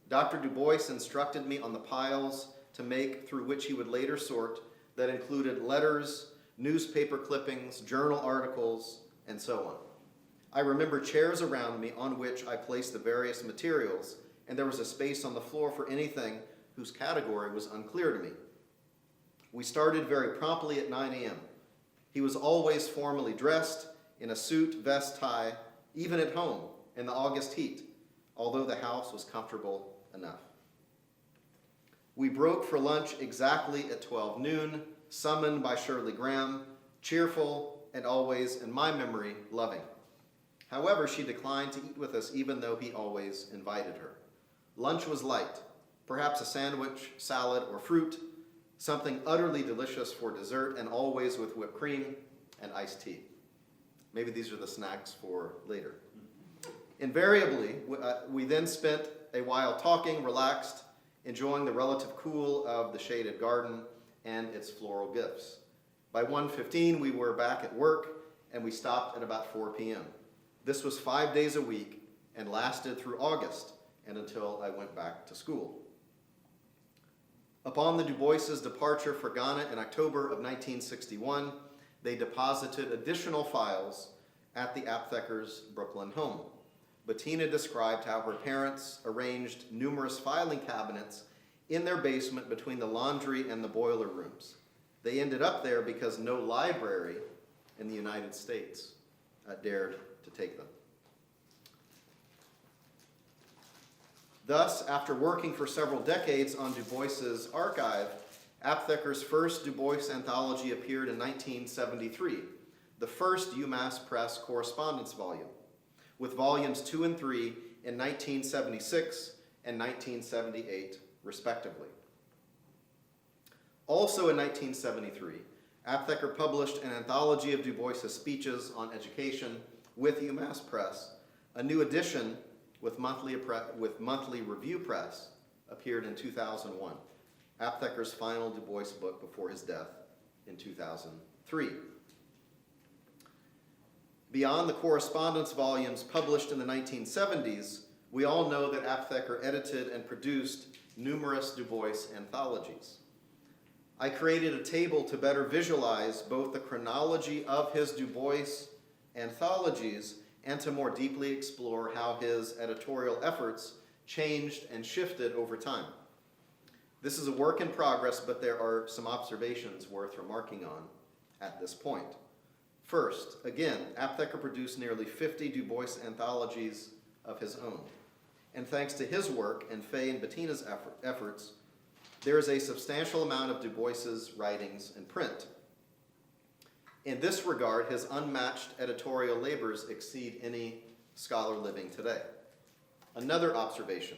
[SPEAKER 2] Dr. Du Bois instructed me on the piles to make through which he would later sort that included letters, newspaper clippings, journal articles, and so on. I remember chairs around me on which I placed the various materials, and there was a space on the floor for anything whose category was unclear to me. We started very promptly at 9 a.m. He was always formally dressed in a suit, vest, tie, even at home in the August heat, although the house was comfortable enough. We broke for lunch exactly at 12 noon, summoned by Shirley Graham, cheerful and always, in my memory, loving. However, she declined to eat with us even though he always invited her. Lunch was light, perhaps a sandwich, salad, or fruit, something utterly delicious for dessert, and always with whipped cream and iced tea. Maybe these are the snacks for later. Invariably, we then spent a while talking, relaxed, enjoying the relative cool of the shaded garden and its floral gifts. By 1:15, we were back at work, and we stopped at about 4 p.m. This was 5 days a week and lasted through August and until I went back to school. Upon the Du Bois' departure for Ghana in October of 1961, they deposited additional files at the Apthekers' Brooklyn home. Bettina described how her parents arranged numerous filing cabinets in their basement between the laundry and the boiler rooms. They ended up there because no library in the United States dared to take them. Thus, after working for several decades on Du Bois's archive, Aptheker's first Du Bois anthology appeared in 1973, the first UMass Press correspondence volume, with volumes 2 and 3 in 1976 and 1978, respectively. Also in 1973, Aptheker published an anthology of Du Bois' speeches on education with UMass Press. A new edition with monthly review press appeared in 2001, Aptheker's final Du Bois book before his death in 2003. Beyond the correspondence volumes published in the 1970s, we all know that Aptheker edited and produced numerous Du Bois anthologies. I created a table to better visualize both the chronology of his Du Bois anthologies and to more deeply explore how his editorial efforts changed and shifted over time. This is a work in progress, but there are some observations worth remarking on at this point. First, again, Aptheker produced nearly 50 Du Bois anthologies of his own. And thanks to his work and Faye and Bettina's efforts, there is a substantial amount of Du Bois's writings in print. In this regard, his unmatched editorial labors exceed any scholar living today. Another observation.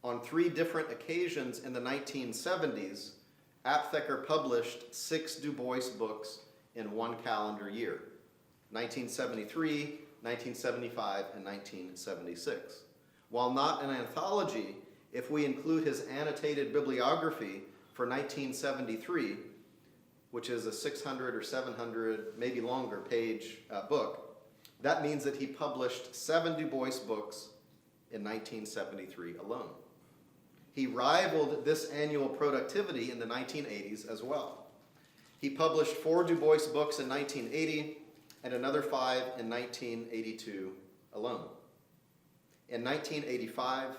[SPEAKER 2] On 3 different occasions in the 1970s, Aptheker published 6 Du Bois books in 1 calendar year, 1973, 1975, and 1976. While not an anthology, if we include his annotated bibliography for 1973, which is a 600 or 700, maybe longer page book, that means that he published 7 Du Bois books in 1973 alone. He rivaled this annual productivity in the 1980s as well. He published 4 Du Bois books in 1980 and another 5 in 1982 alone. In 1985,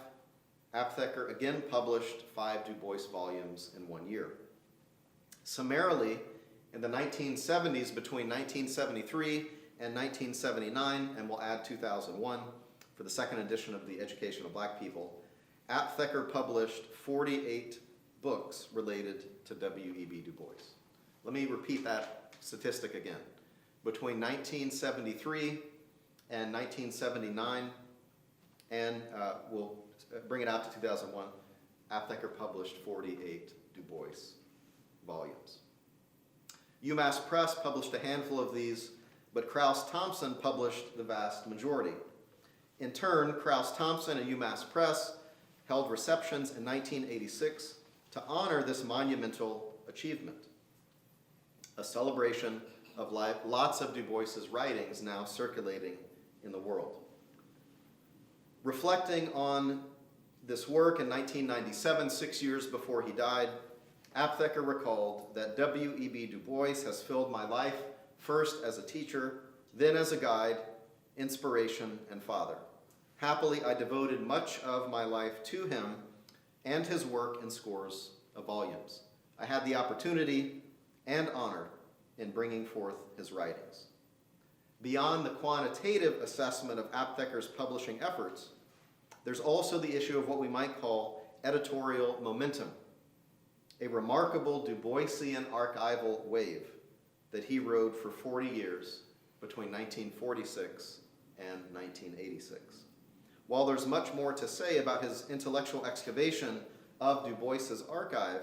[SPEAKER 2] Aptheker again published 5 Du Bois volumes in 1 year. Summarily, in the 1970s, between 1973 and 1979, and we'll add 2001 for the second edition of the Education of Black People, Aptheker published 48 books related to W.E.B. Du Bois. Let me repeat that statistic again. Between 1973 and 1979, and we'll bring it out to 2001, Aptheker published 48 Du Bois volumes. UMass Press published a handful of these, but Krauss-Thompson published the vast majority. In turn, Krauss-Thompson and UMass Press held receptions in 1986 to honor this monumental achievement, a celebration of lots of Du Bois's writings now circulating in the world. Reflecting on this work in 1997, 6 years before he died, Aptheker recalled that W.E.B. Du Bois has filled my life first as a teacher, then as a guide, inspiration, and father. Happily, I devoted much of my life to him and his work in scores of volumes. I had the opportunity and honor in bringing forth his writings. Beyond the quantitative assessment of Aptheker's publishing efforts, There's also the issue of what we might call editorial momentum, a remarkable Du Boisian archival wave that he rode for 40 years between 1946 and 1986. While there's much more to say about his intellectual excavation of Du Bois's archive,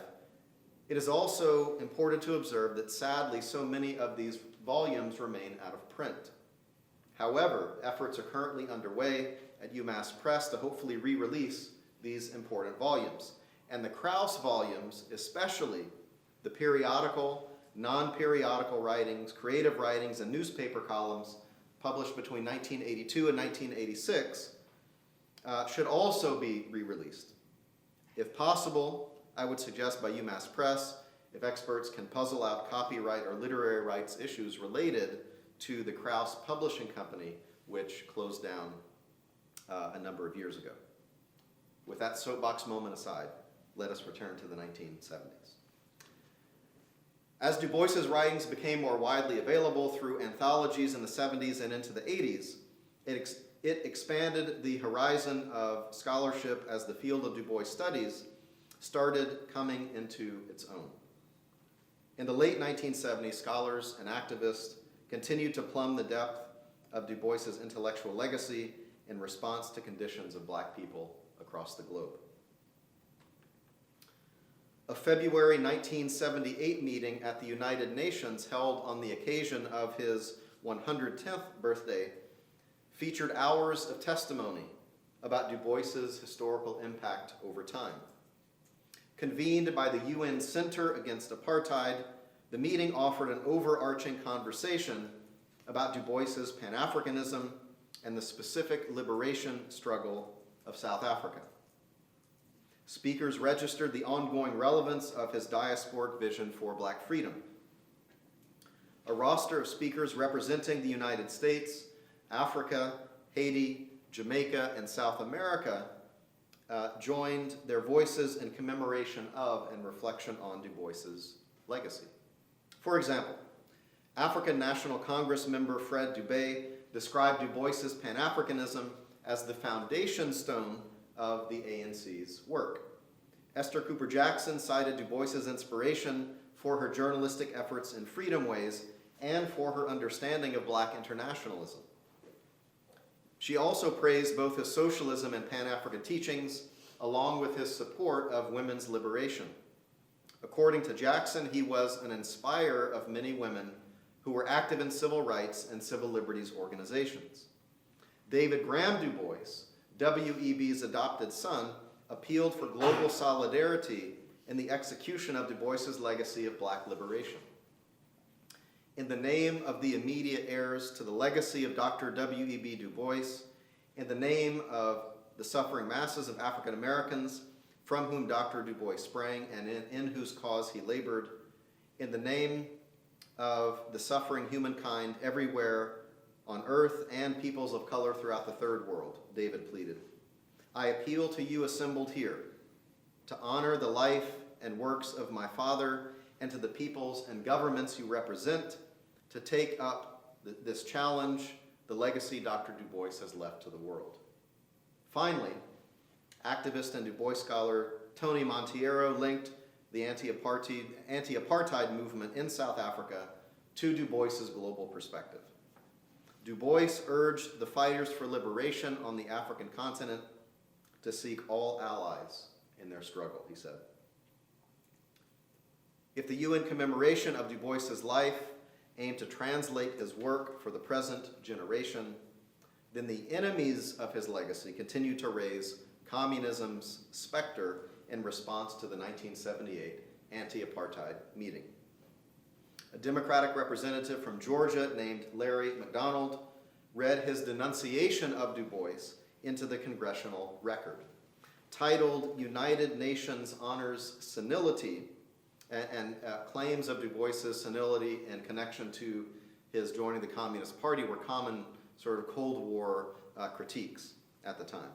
[SPEAKER 2] it is also important to observe that sadly so many of these volumes remain out of print. However, efforts are currently underway at UMass Press to hopefully re-release these important volumes. And the Krauss volumes, especially the periodical, non-periodical writings, creative writings, and newspaper columns published between 1982 and 1986, should also be re-released. If possible, I would suggest by UMass Press, if experts can puzzle out copyright or literary rights issues related to the Krauss Publishing Company, which closed down a number of years ago. With that soapbox moment aside, let us return to the 1970s. As Du Bois's writings became more widely available through anthologies in the 70s and into the 80s, it expanded the horizon of scholarship as the field of Du Bois studies started coming into its own. In the late 1970s, scholars and activists continued to plumb the depth of Du Bois's intellectual legacy in response to conditions of Black people across the globe. A February 1978 meeting at the United Nations held on the occasion of his 110th birthday featured hours of testimony about Du Bois's historical impact over time. Convened by the UN Center Against Apartheid, the meeting offered an overarching conversation about Du Bois's Pan-Africanism and the specific liberation struggle of South Africa. Speakers registered the ongoing relevance of his diasporic vision for Black freedom. A roster of speakers representing the United States, Africa, Haiti, Jamaica, and South America joined their voices in commemoration of and reflection on Du Bois's legacy. For example, African National Congress member Fred Dubé described Du Bois's Pan-Africanism as the foundation stone of the ANC's work. Esther Cooper Jackson cited Du Bois's inspiration for her journalistic efforts in Freedom Ways and for her understanding of Black internationalism. She also praised both his socialism and Pan-African teachings, along with his support of women's liberation. According to Jackson, he was an inspirer of many women who were active in civil rights and civil liberties organizations. David Graham Du Bois, W.E.B.'s adopted son, appealed for global solidarity in the execution of Du Bois's legacy of Black liberation. In the name of the immediate heirs to the legacy of Dr. W.E.B. Du Bois, in the name of the suffering masses of African Americans from whom Dr. Du Bois sprang and in whose cause he labored, in the name of the suffering humankind everywhere on earth and peoples of color throughout the third world, David pleaded. I appeal to you assembled here to honor the life and works of my father and to the peoples and governments you represent to take up this challenge, the legacy Dr. Du Bois has left to the world. Finally, activist and Du Bois scholar Tony Monteiro linked the anti-apartheid movement in South Africa to Du Bois's global perspective. Du Bois urged the fighters for liberation on the African continent to seek all allies in their struggle, he said. If the UN commemoration of Du Bois's life aimed to translate his work for the present generation, then the enemies of his legacy continue to raise communism's specter in response to the 1978 anti-apartheid meeting. A Democratic representative from Georgia named Larry McDonald read his denunciation of Du Bois into the congressional record. Titled United Nations Honors Senility, and claims of Du Bois's senility in connection to his joining the Communist Party were common sort of Cold War critiques at the time.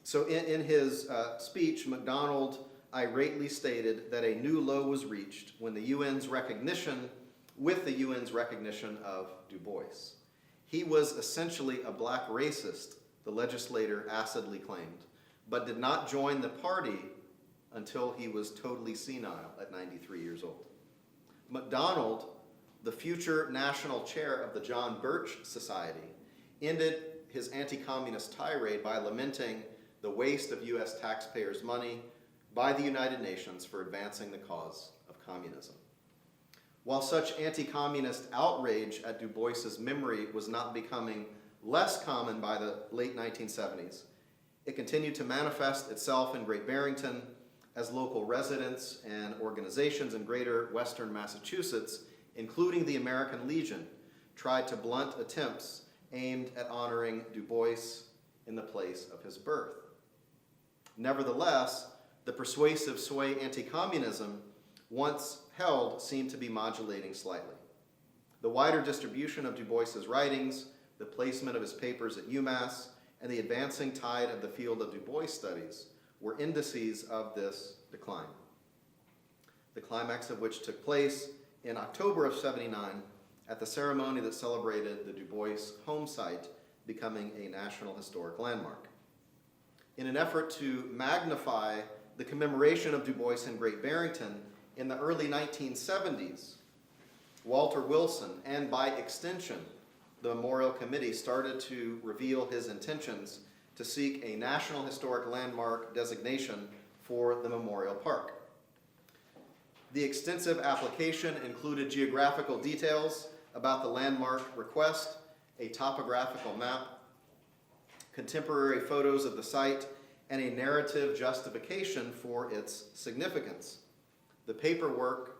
[SPEAKER 2] So in his speech, MacDonald irately stated that a new low was reached with the UN's recognition of Du Bois. He was essentially a Black racist the legislator acidly claimed, but did not join the party until he was totally senile at 93 years old. MacDonald, the future national chair of the John Birch Society, ended his anti-communist tirade by lamenting the waste of U.S. taxpayers' money by the United Nations for advancing the cause of communism. While such anti-communist outrage at Du Bois's memory was not becoming less common by the late 1970s, it continued to manifest itself in Great Barrington as local residents and organizations in greater western Massachusetts, including the American Legion, tried to blunt attempts aimed at honoring Du Bois in the place of his birth. Nevertheless, the persuasive sway anti-communism once held seemed to be modulating slightly. The wider distribution of Du Bois's writings, the placement of his papers at UMass, and the advancing tide of the field of Du Bois studies were indices of this decline, the climax of which took place in October of '79 at the ceremony that celebrated the Du Bois home site becoming a National Historic Landmark. In an effort to magnify the commemoration of Du Bois in Great Barrington in the early 1970s, Walter Wilson, and by extension, the Memorial Committee, started to reveal his intentions to seek a National Historic Landmark designation for the Memorial Park. The extensive application included geographical details about the landmark request, a topographical map, contemporary photos of the site, and a narrative justification for its significance. The paperwork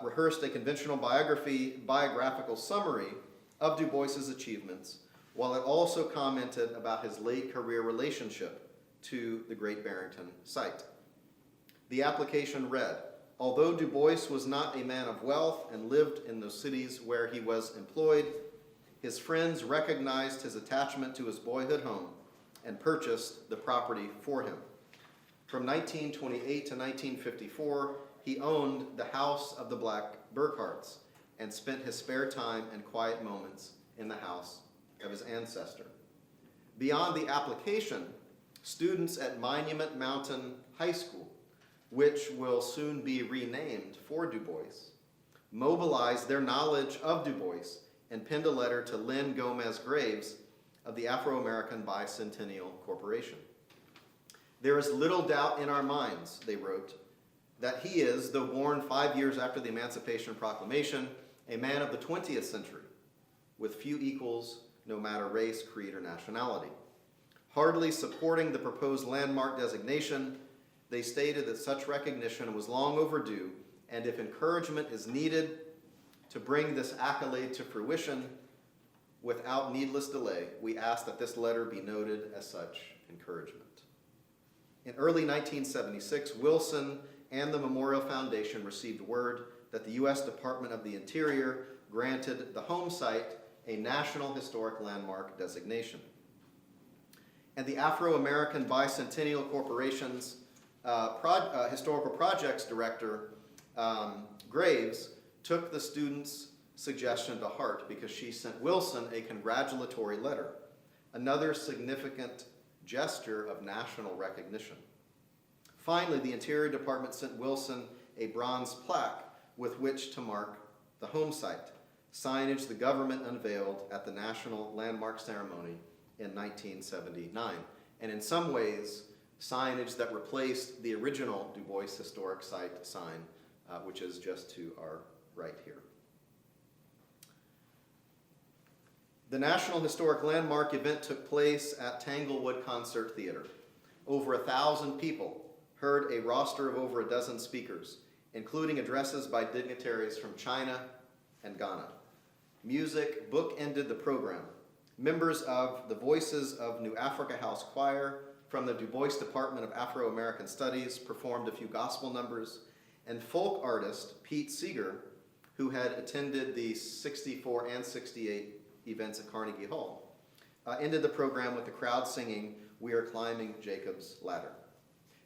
[SPEAKER 2] rehearsed a conventional biographical summary of Du Bois's achievements, while it also commented about his late career relationship to the Great Barrington site. The application read, "Although Du Bois was not a man of wealth and lived in those cities where he was employed, his friends recognized his attachment to his boyhood home and purchased the property for him. From 1928 to 1954, he owned the house of the Black Burkharts and spent his spare time and quiet moments in the house of his ancestor." Beyond the application, students at Monument Mountain High School, which will soon be renamed for Du Bois, mobilized their knowledge of Du Bois and penned a letter to Lynn Gomez Graves of the Afro-American Bicentennial Corporation. "There is little doubt in our minds," they wrote, "that he is, though born 5 years after the Emancipation Proclamation, a man of the 20th century, with few equals, no matter race, creed, or nationality." Hardly supporting the proposed landmark designation, they stated that such recognition was long overdue, and if encouragement is needed to bring this accolade to fruition without needless delay, we ask that this letter be noted as such encouragement. In early 1976, Wilson and the Memorial Foundation received word that the U.S. Department of the Interior granted the home site a National Historic Landmark designation. And the Afro-American Bicentennial Corporation's Historical Projects Director, Graves, took the students' suggestion to heart because she sent Wilson a congratulatory letter, another significant gesture of national recognition. Finally, the Interior Department sent Wilson a bronze plaque with which to mark the home site, signage the government unveiled at the National Landmark Ceremony in 1979, and in some ways, signage that replaced the original Du Bois Historic Site sign, which is just to our right here. The National Historic Landmark event took place at Tanglewood Concert Theater. Over 1,000 people heard a roster of over a dozen speakers, including addresses by dignitaries from China and Ghana. Music bookended the program. Members of the Voices of New Africa House Choir from the Du Bois Department of Afro-American Studies performed a few gospel numbers, and folk artist Pete Seeger, who had attended the 64 and 68 events at Carnegie Hall, ended the program with the crowd singing "We Are Climbing Jacob's Ladder."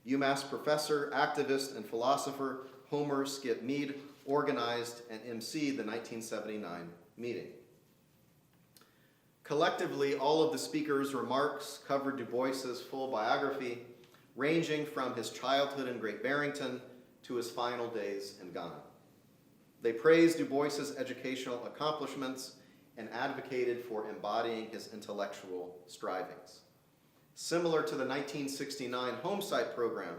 [SPEAKER 2] UMass professor, activist, and philosopher Homer Skip Mead organized and emceed the 1979 meeting. Collectively, all of the speakers' remarks covered Du Bois's full biography, ranging from his childhood in Great Barrington to his final days in Ghana. They praised Du Bois's educational accomplishments and advocated for embodying his intellectual strivings. Similar to the 1969 Homesite program,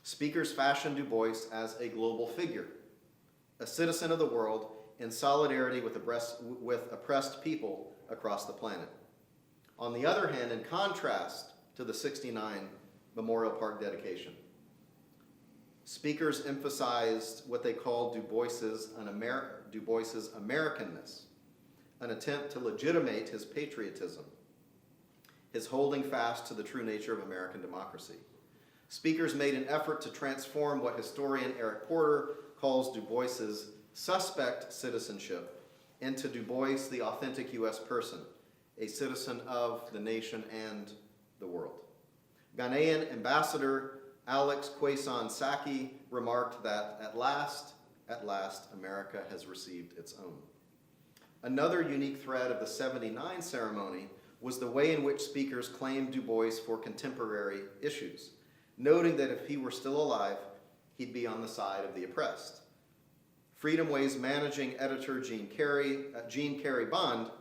[SPEAKER 2] speakers fashioned Du Bois as a global figure, a citizen of the world in solidarity with oppressed people across the planet. On the other hand, in contrast to the 69 Memorial Park dedication, speakers emphasized what they called Du Bois's Americanness, an attempt to legitimate his patriotism, his holding fast to the true nature of American democracy. Speakers made an effort to transform what historian Eric Porter calls Du Bois's suspect citizenship into Du Bois, the authentic U.S. person, a citizen of the nation and the world. Ghanaian Ambassador Alex Quaison Saki remarked that at last, America has received its own. Another unique thread of the 79 ceremony was the way in which speakers claimed Du Bois for contemporary issues, noting that if he were still alive, he'd be on the side of the oppressed. Freedom Way's managing editor Jean Carey Bond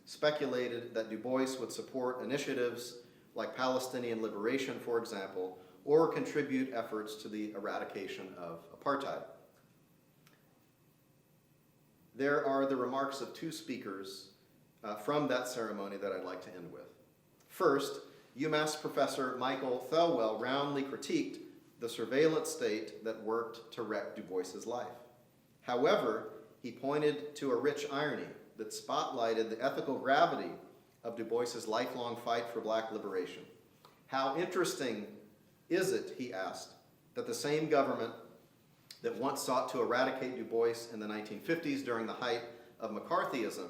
[SPEAKER 2] speculated that Du Bois would support initiatives like Palestinian liberation, for example, or contribute efforts to the eradication of apartheid. There are the remarks of two speakers from that ceremony that I'd like to end with. First, UMass professor Michael Thelwell roundly critiqued the surveillance state that worked to wreck Du Bois's life. However, he pointed to a rich irony that spotlighted the ethical gravity of Du Bois's lifelong fight for black liberation. How interesting is it, he asked, that the same government that once sought to eradicate Du Bois in the 1950s during the height of McCarthyism,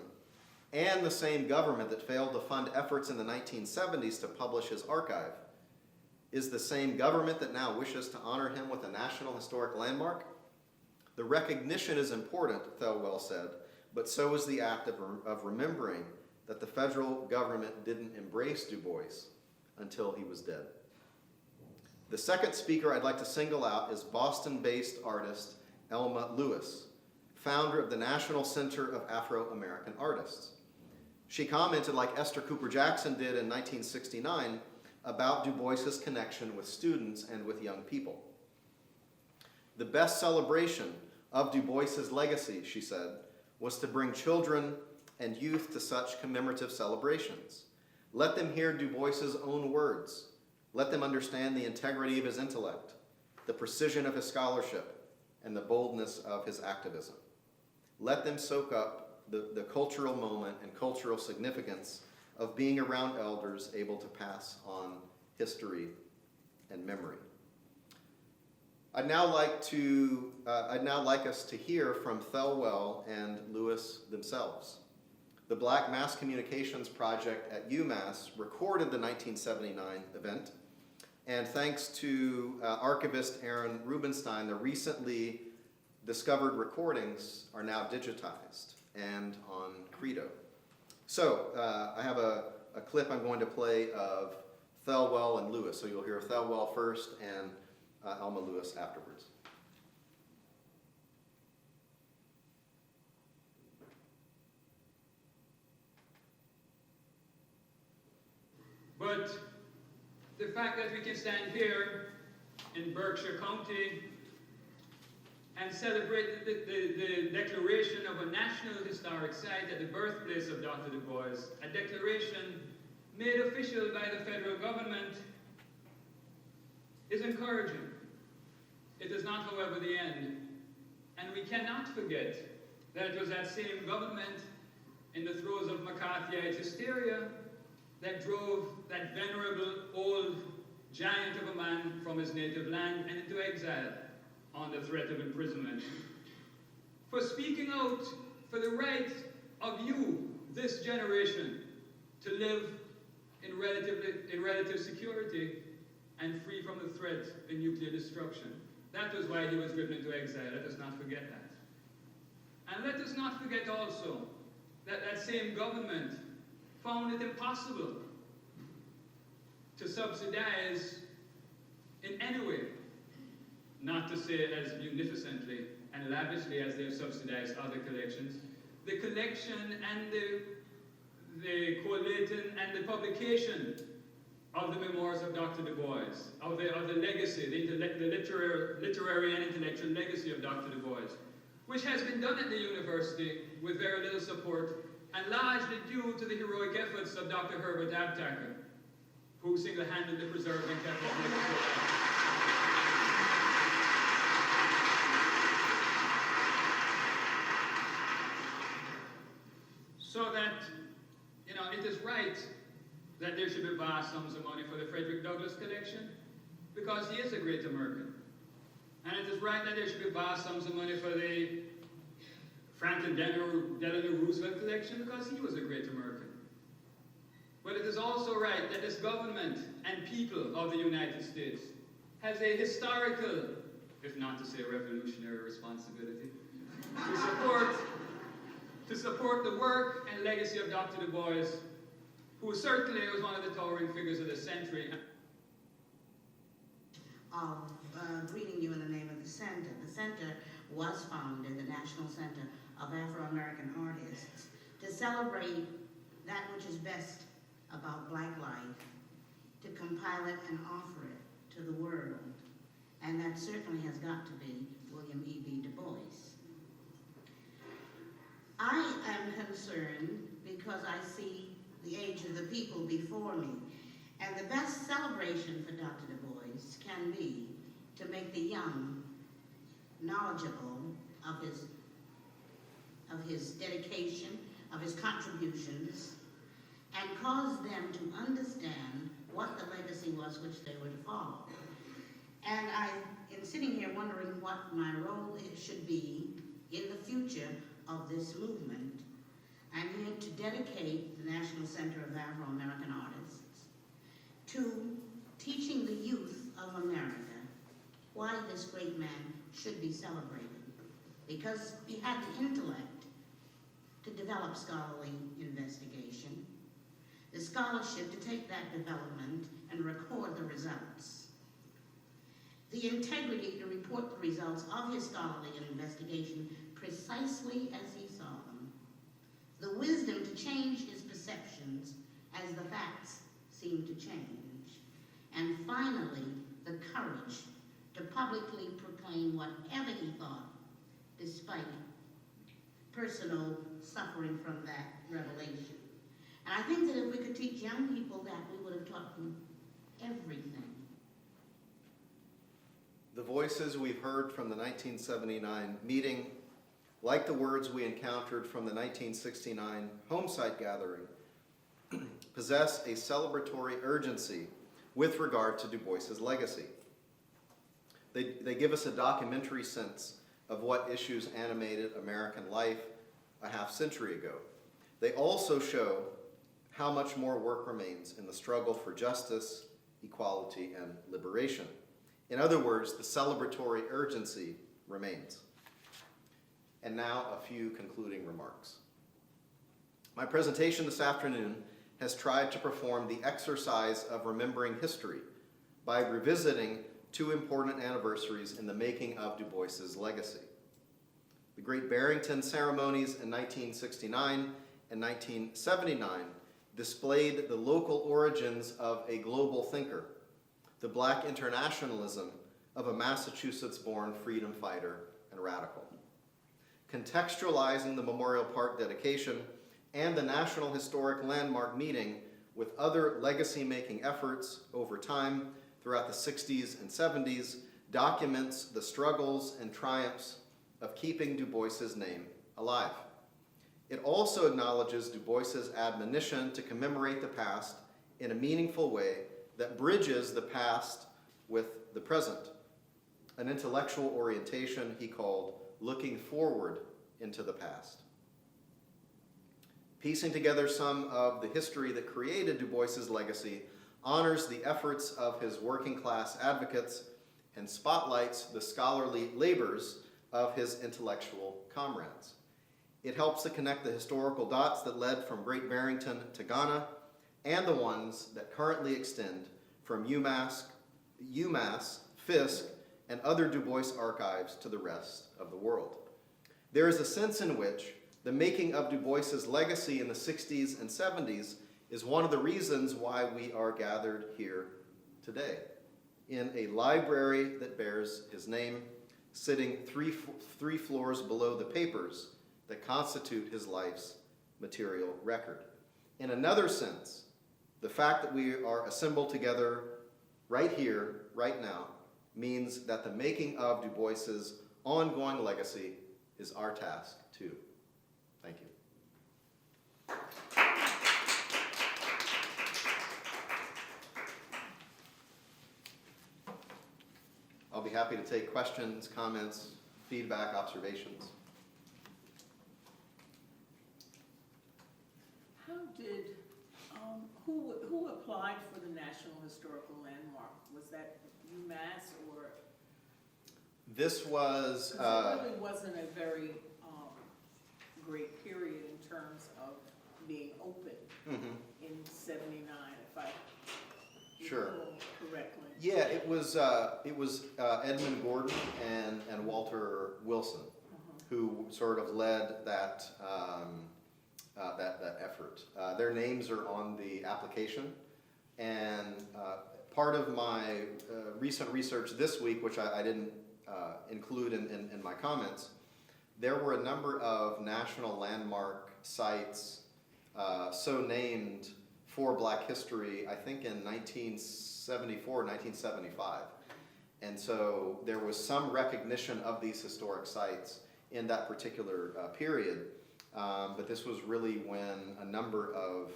[SPEAKER 2] and the same government that failed to fund efforts in the 1970s to publish his archive, is the same government that now wishes to honor him with a National Historic Landmark? The recognition is important, Thelwell said, but so is the act of remembering that the federal government didn't embrace Du Bois until he was dead. The second speaker I'd like to single out is Boston-based artist Elma Lewis, founder of the National Center of Afro-American Artists. She commented, like Esther Cooper Jackson did in 1969, about Du Bois's connection with students and with young people. The best celebration of Du Bois's legacy, she said, was to bring children and youth to such commemorative celebrations. Let them hear Du Bois's own words. Let them understand the integrity of his intellect, the precision of his scholarship, and the boldness of his activism. Let them soak up the cultural moment and cultural significance of being around elders able to pass on history and memory. I'd now like us to hear from Thelwell and Lewis themselves. The Black Mass Communications Project at UMass recorded the 1979 event, and thanks to archivist Aaron Rubenstein, the recently discovered recordings are now digitized and on Credo. So I have a clip I'm going to play of Thelwell and Lewis. So you'll hear Thelwell first and Elma Lewis afterwards.
[SPEAKER 3] But the fact that we can stand here in Berkshire County and celebrate the declaration of a National Historic Site at the birthplace of Dr. Du Bois, a declaration made official by the federal government, is encouraging. It is not, however, the end. And we cannot forget that it was that same government in the throes of McCarthyite hysteria that drove that venerable old giant of a man from his native land and into exile on the threat of imprisonment. For speaking out for the right of you, this generation, to live in relative security and free from the threat of nuclear destruction. That was why he was driven into exile. Let us not forget that. And let us not forget also that that same government found it impossible to subsidize in any way, not to say as munificently and lavishly as they have subsidized other collections, the collection and the collating and the publication of the memoirs of Dr. Du Bois, of the legacy, the literary and intellectual legacy of Dr. Du Bois, which has been done at the university with very little support and largely due to the heroic efforts of Dr. Herbert Abtaker, who single-handedly preserved and kept it alive. So that, it is right that there should be vast sums of money for the Frederick Douglass collection, because he is a great American. And it is right that there should be vast sums of money for the Franklin Delano Roosevelt collection, because he was a great American. But it is also right that this government and people of the United States has a historical, if not to say revolutionary, responsibility to support the work and legacy of Dr. Du Bois, who certainly was one of the towering figures of the century.
[SPEAKER 4] Greeting you in the name of the Center. The Center was founded, the National Center of Afro-American Artists, to celebrate that which is best about Black life, to compile it and offer it to the world. And that certainly has got to be William E.B. Du Bois. I am concerned because I see the age of the people before me, and the best celebration for Dr. Du Bois can be to make the young knowledgeable of his dedication, of his contributions, and cause them to understand what the legacy was which they were to follow. And I am sitting here wondering what my role should be in the future of this movement. I'm here to dedicate the National Center of Afro-American Artists to teaching the youth of America why this great man should be celebrated. Because he had the intellect to develop scholarly investigation, the scholarship to take that development and record the results, the integrity to report the results of his scholarly investigation precisely as he saw them, the wisdom to change his perceptions as the facts seemed to change, and finally, the courage to publicly proclaim whatever he thought, despite personal suffering from that revelation. And I think that if we could teach young people that, we would have taught them everything.
[SPEAKER 2] The voices we've heard from the 1979 meeting, like the words we encountered from the 1969 homesite gathering, possess a celebratory urgency with regard to Du Bois's legacy. They give us a documentary sense of what issues animated American life a half-century ago. They also show how much more work remains in the struggle for justice, equality, and liberation. In other words, the celebratory urgency remains. And now a few concluding remarks. My presentation this afternoon has tried to perform the exercise of remembering history by revisiting two important anniversaries in the making of Du Bois's legacy. The Great Barrington ceremonies in 1969 and 1979 displayed the local origins of a global thinker, the Black internationalism of a Massachusetts-born freedom fighter and radical. Contextualizing the Memorial Park dedication and the National Historic Landmark meeting with other legacy-making efforts over time throughout the 60s and 70s documents the struggles and triumphs of keeping Du Bois's name alive. It also acknowledges Du Bois's admonition to commemorate the past in a meaningful way that bridges the past with the present, an intellectual orientation he called looking forward into the past. Piecing together some of the history that created Du Bois's legacy honors the efforts of his working class advocates and spotlights the scholarly labors of his intellectual comrades. It helps to connect the historical dots that led from Great Barrington to Ghana and the ones that currently extend from UMass, Fisk, and other Du Bois archives to the rest of the world. There is a sense in which the making of Du Bois's legacy in the 60s and 70s is one of the reasons why we are gathered here today, in a library that bears his name, sitting three floors below the papers that constitute his life's material record. In another sense, the fact that we are assembled together right here, right now, means that the making of Du Bois's ongoing legacy is our task too. Thank you. I'll be happy to take questions, comments, feedback, observations.
[SPEAKER 5] How did, who applied for the National Historical Landmark? Was that UMass or?
[SPEAKER 2] This was,
[SPEAKER 5] It really wasn't a very great period in terms of being open in '79, if I
[SPEAKER 2] Sure.
[SPEAKER 5] recall correctly.
[SPEAKER 2] yeah, it was Edmund Gordon and Walter Wilson who sort of led that that effort. Their names are on the application, and part of my recent research this week, which I didn't include in my comments, there were a number of national landmark sites so named for Black history, I think in 1974, 1975. And so there was some recognition of these historic sites in that particular period, but this was really when a number of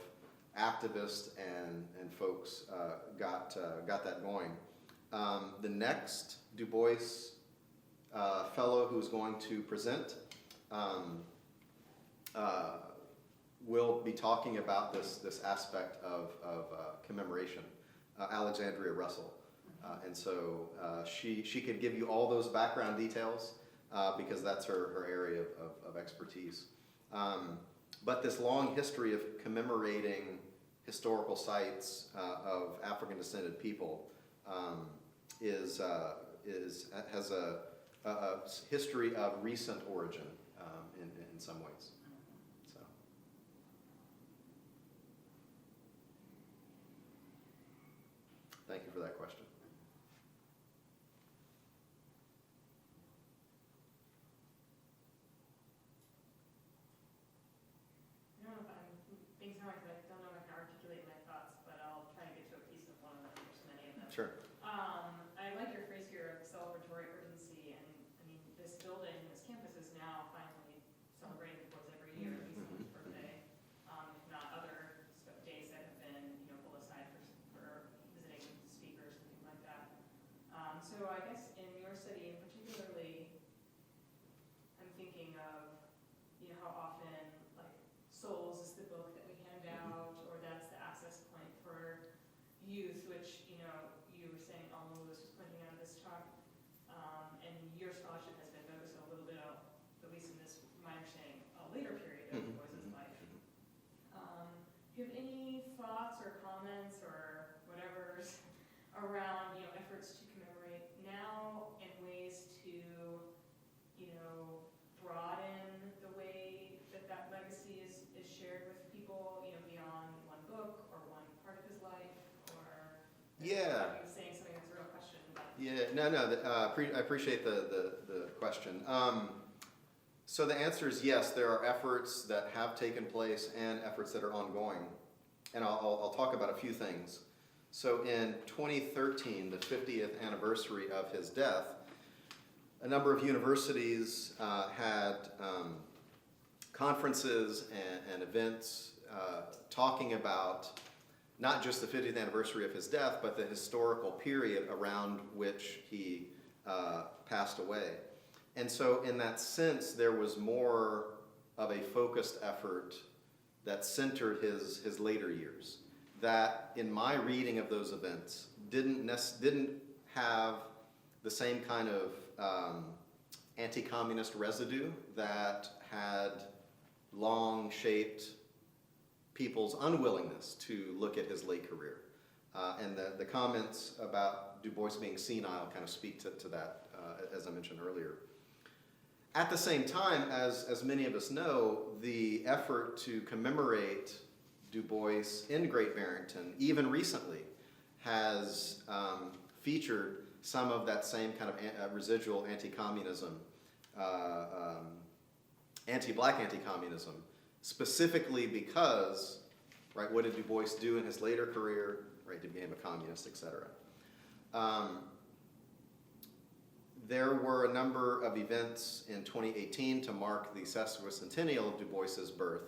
[SPEAKER 2] activists and folks got that going. The next Du Bois fellow who's going to present will be talking about this aspect of commemoration, Alexandria Russell. And so she could give you all those background details because that's her area of expertise. But this long history of commemorating historical sites of African descended people has a history of recent origin in some ways. So. Thank you for that question.
[SPEAKER 6] I don't know if I'm being so much, I don't know if I can articulate my thoughts, but I'll try and get to a piece of one of them. There's many of them.
[SPEAKER 2] Sure.
[SPEAKER 6] I like your phrase here of celebratory urgency, and I mean, this building, this campus is now finally celebrating Du Bois every year, at least on his birthday, if not other days that have been, pulled aside for visiting speakers and things like that. So I guess in your city, particularly, I'm thinking of, how often, like, Souls is the book that we hand out, or that's the access point for youth, which, you were saying Alma Lewis was pointing out in this talk, and your scholarship has been focused a little bit, at least in this, my understanding, a later period of Du Bois's life. Do you have any thoughts or comments or whatever around, efforts to commemorate now and ways to, broaden the way that legacy is shared with people, beyond one book or one part of his life, or
[SPEAKER 2] Yeah.
[SPEAKER 6] I'm saying something that's a real question. But
[SPEAKER 2] Yeah, no, I appreciate the question. So the answer is yes, there are efforts that have taken place and efforts that are ongoing. And I'll talk about a few things. So in 2013, the 50th anniversary of his death, a number of universities had conferences and events talking about not just the 50th anniversary of his death, but the historical period around which he passed away. And so in that sense, there was more of a focused effort that centered his later years, that in my reading of those events didn't have the same kind of anti-communist residue that had long shaped people's unwillingness to look at his late career. And the comments about Du Bois being senile kind of speak to that, as I mentioned earlier. At the same time, as many of us know, the effort to commemorate Du Bois in Great Barrington, even recently, has featured some of that same kind of residual anti-communism, anti-black anti-communism, specifically because, right, what did Du Bois do in his later career? Right, he became a communist, etc. There were a number of events in 2018 to mark the sesquicentennial of Du Bois's birth,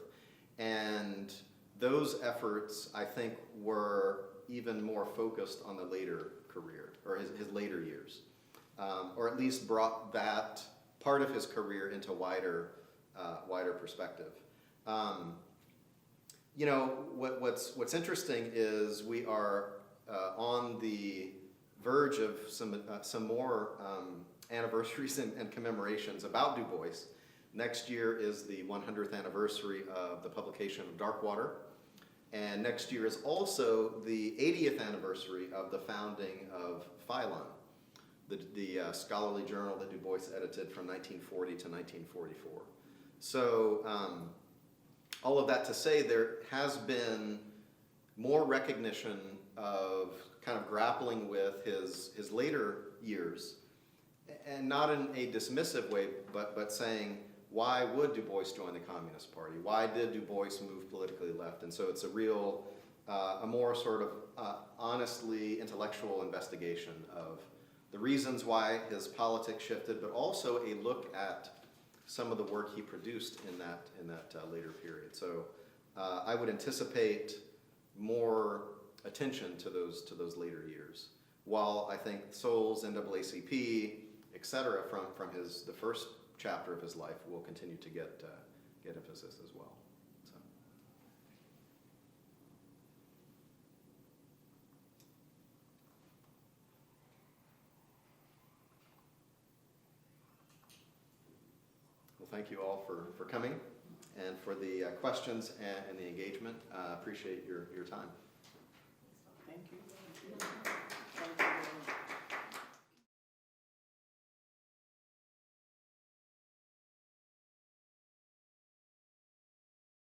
[SPEAKER 2] and those efforts, I think, were even more focused on the later career, or his later years, or at least brought that part of his career into wider perspective. You know, what's interesting is we are on the verge of some more anniversaries and commemorations about Du Bois. Next year is the 100th anniversary of the publication of Darkwater, and next year is also the 80th anniversary of the founding of Phylon, the scholarly journal that Du Bois edited from 1940 to 1944. So all of that to say, there has been more recognition of kind of grappling with his later years, and not in a dismissive way, but saying, why would Du Bois join the Communist Party? Why did Du Bois move politically left? And so it's a more sort of honestly intellectual investigation of the reasons why his politics shifted, but also a look at some of the work he produced in that later period. So I would anticipate more attention to those later years. While I think Souls, NAACP, etc., from the first chapter of his life will continue to get emphasis as well. So. Well, thank you all for coming and for the questions and the engagement. Appreciate your time.
[SPEAKER 5] Thank you.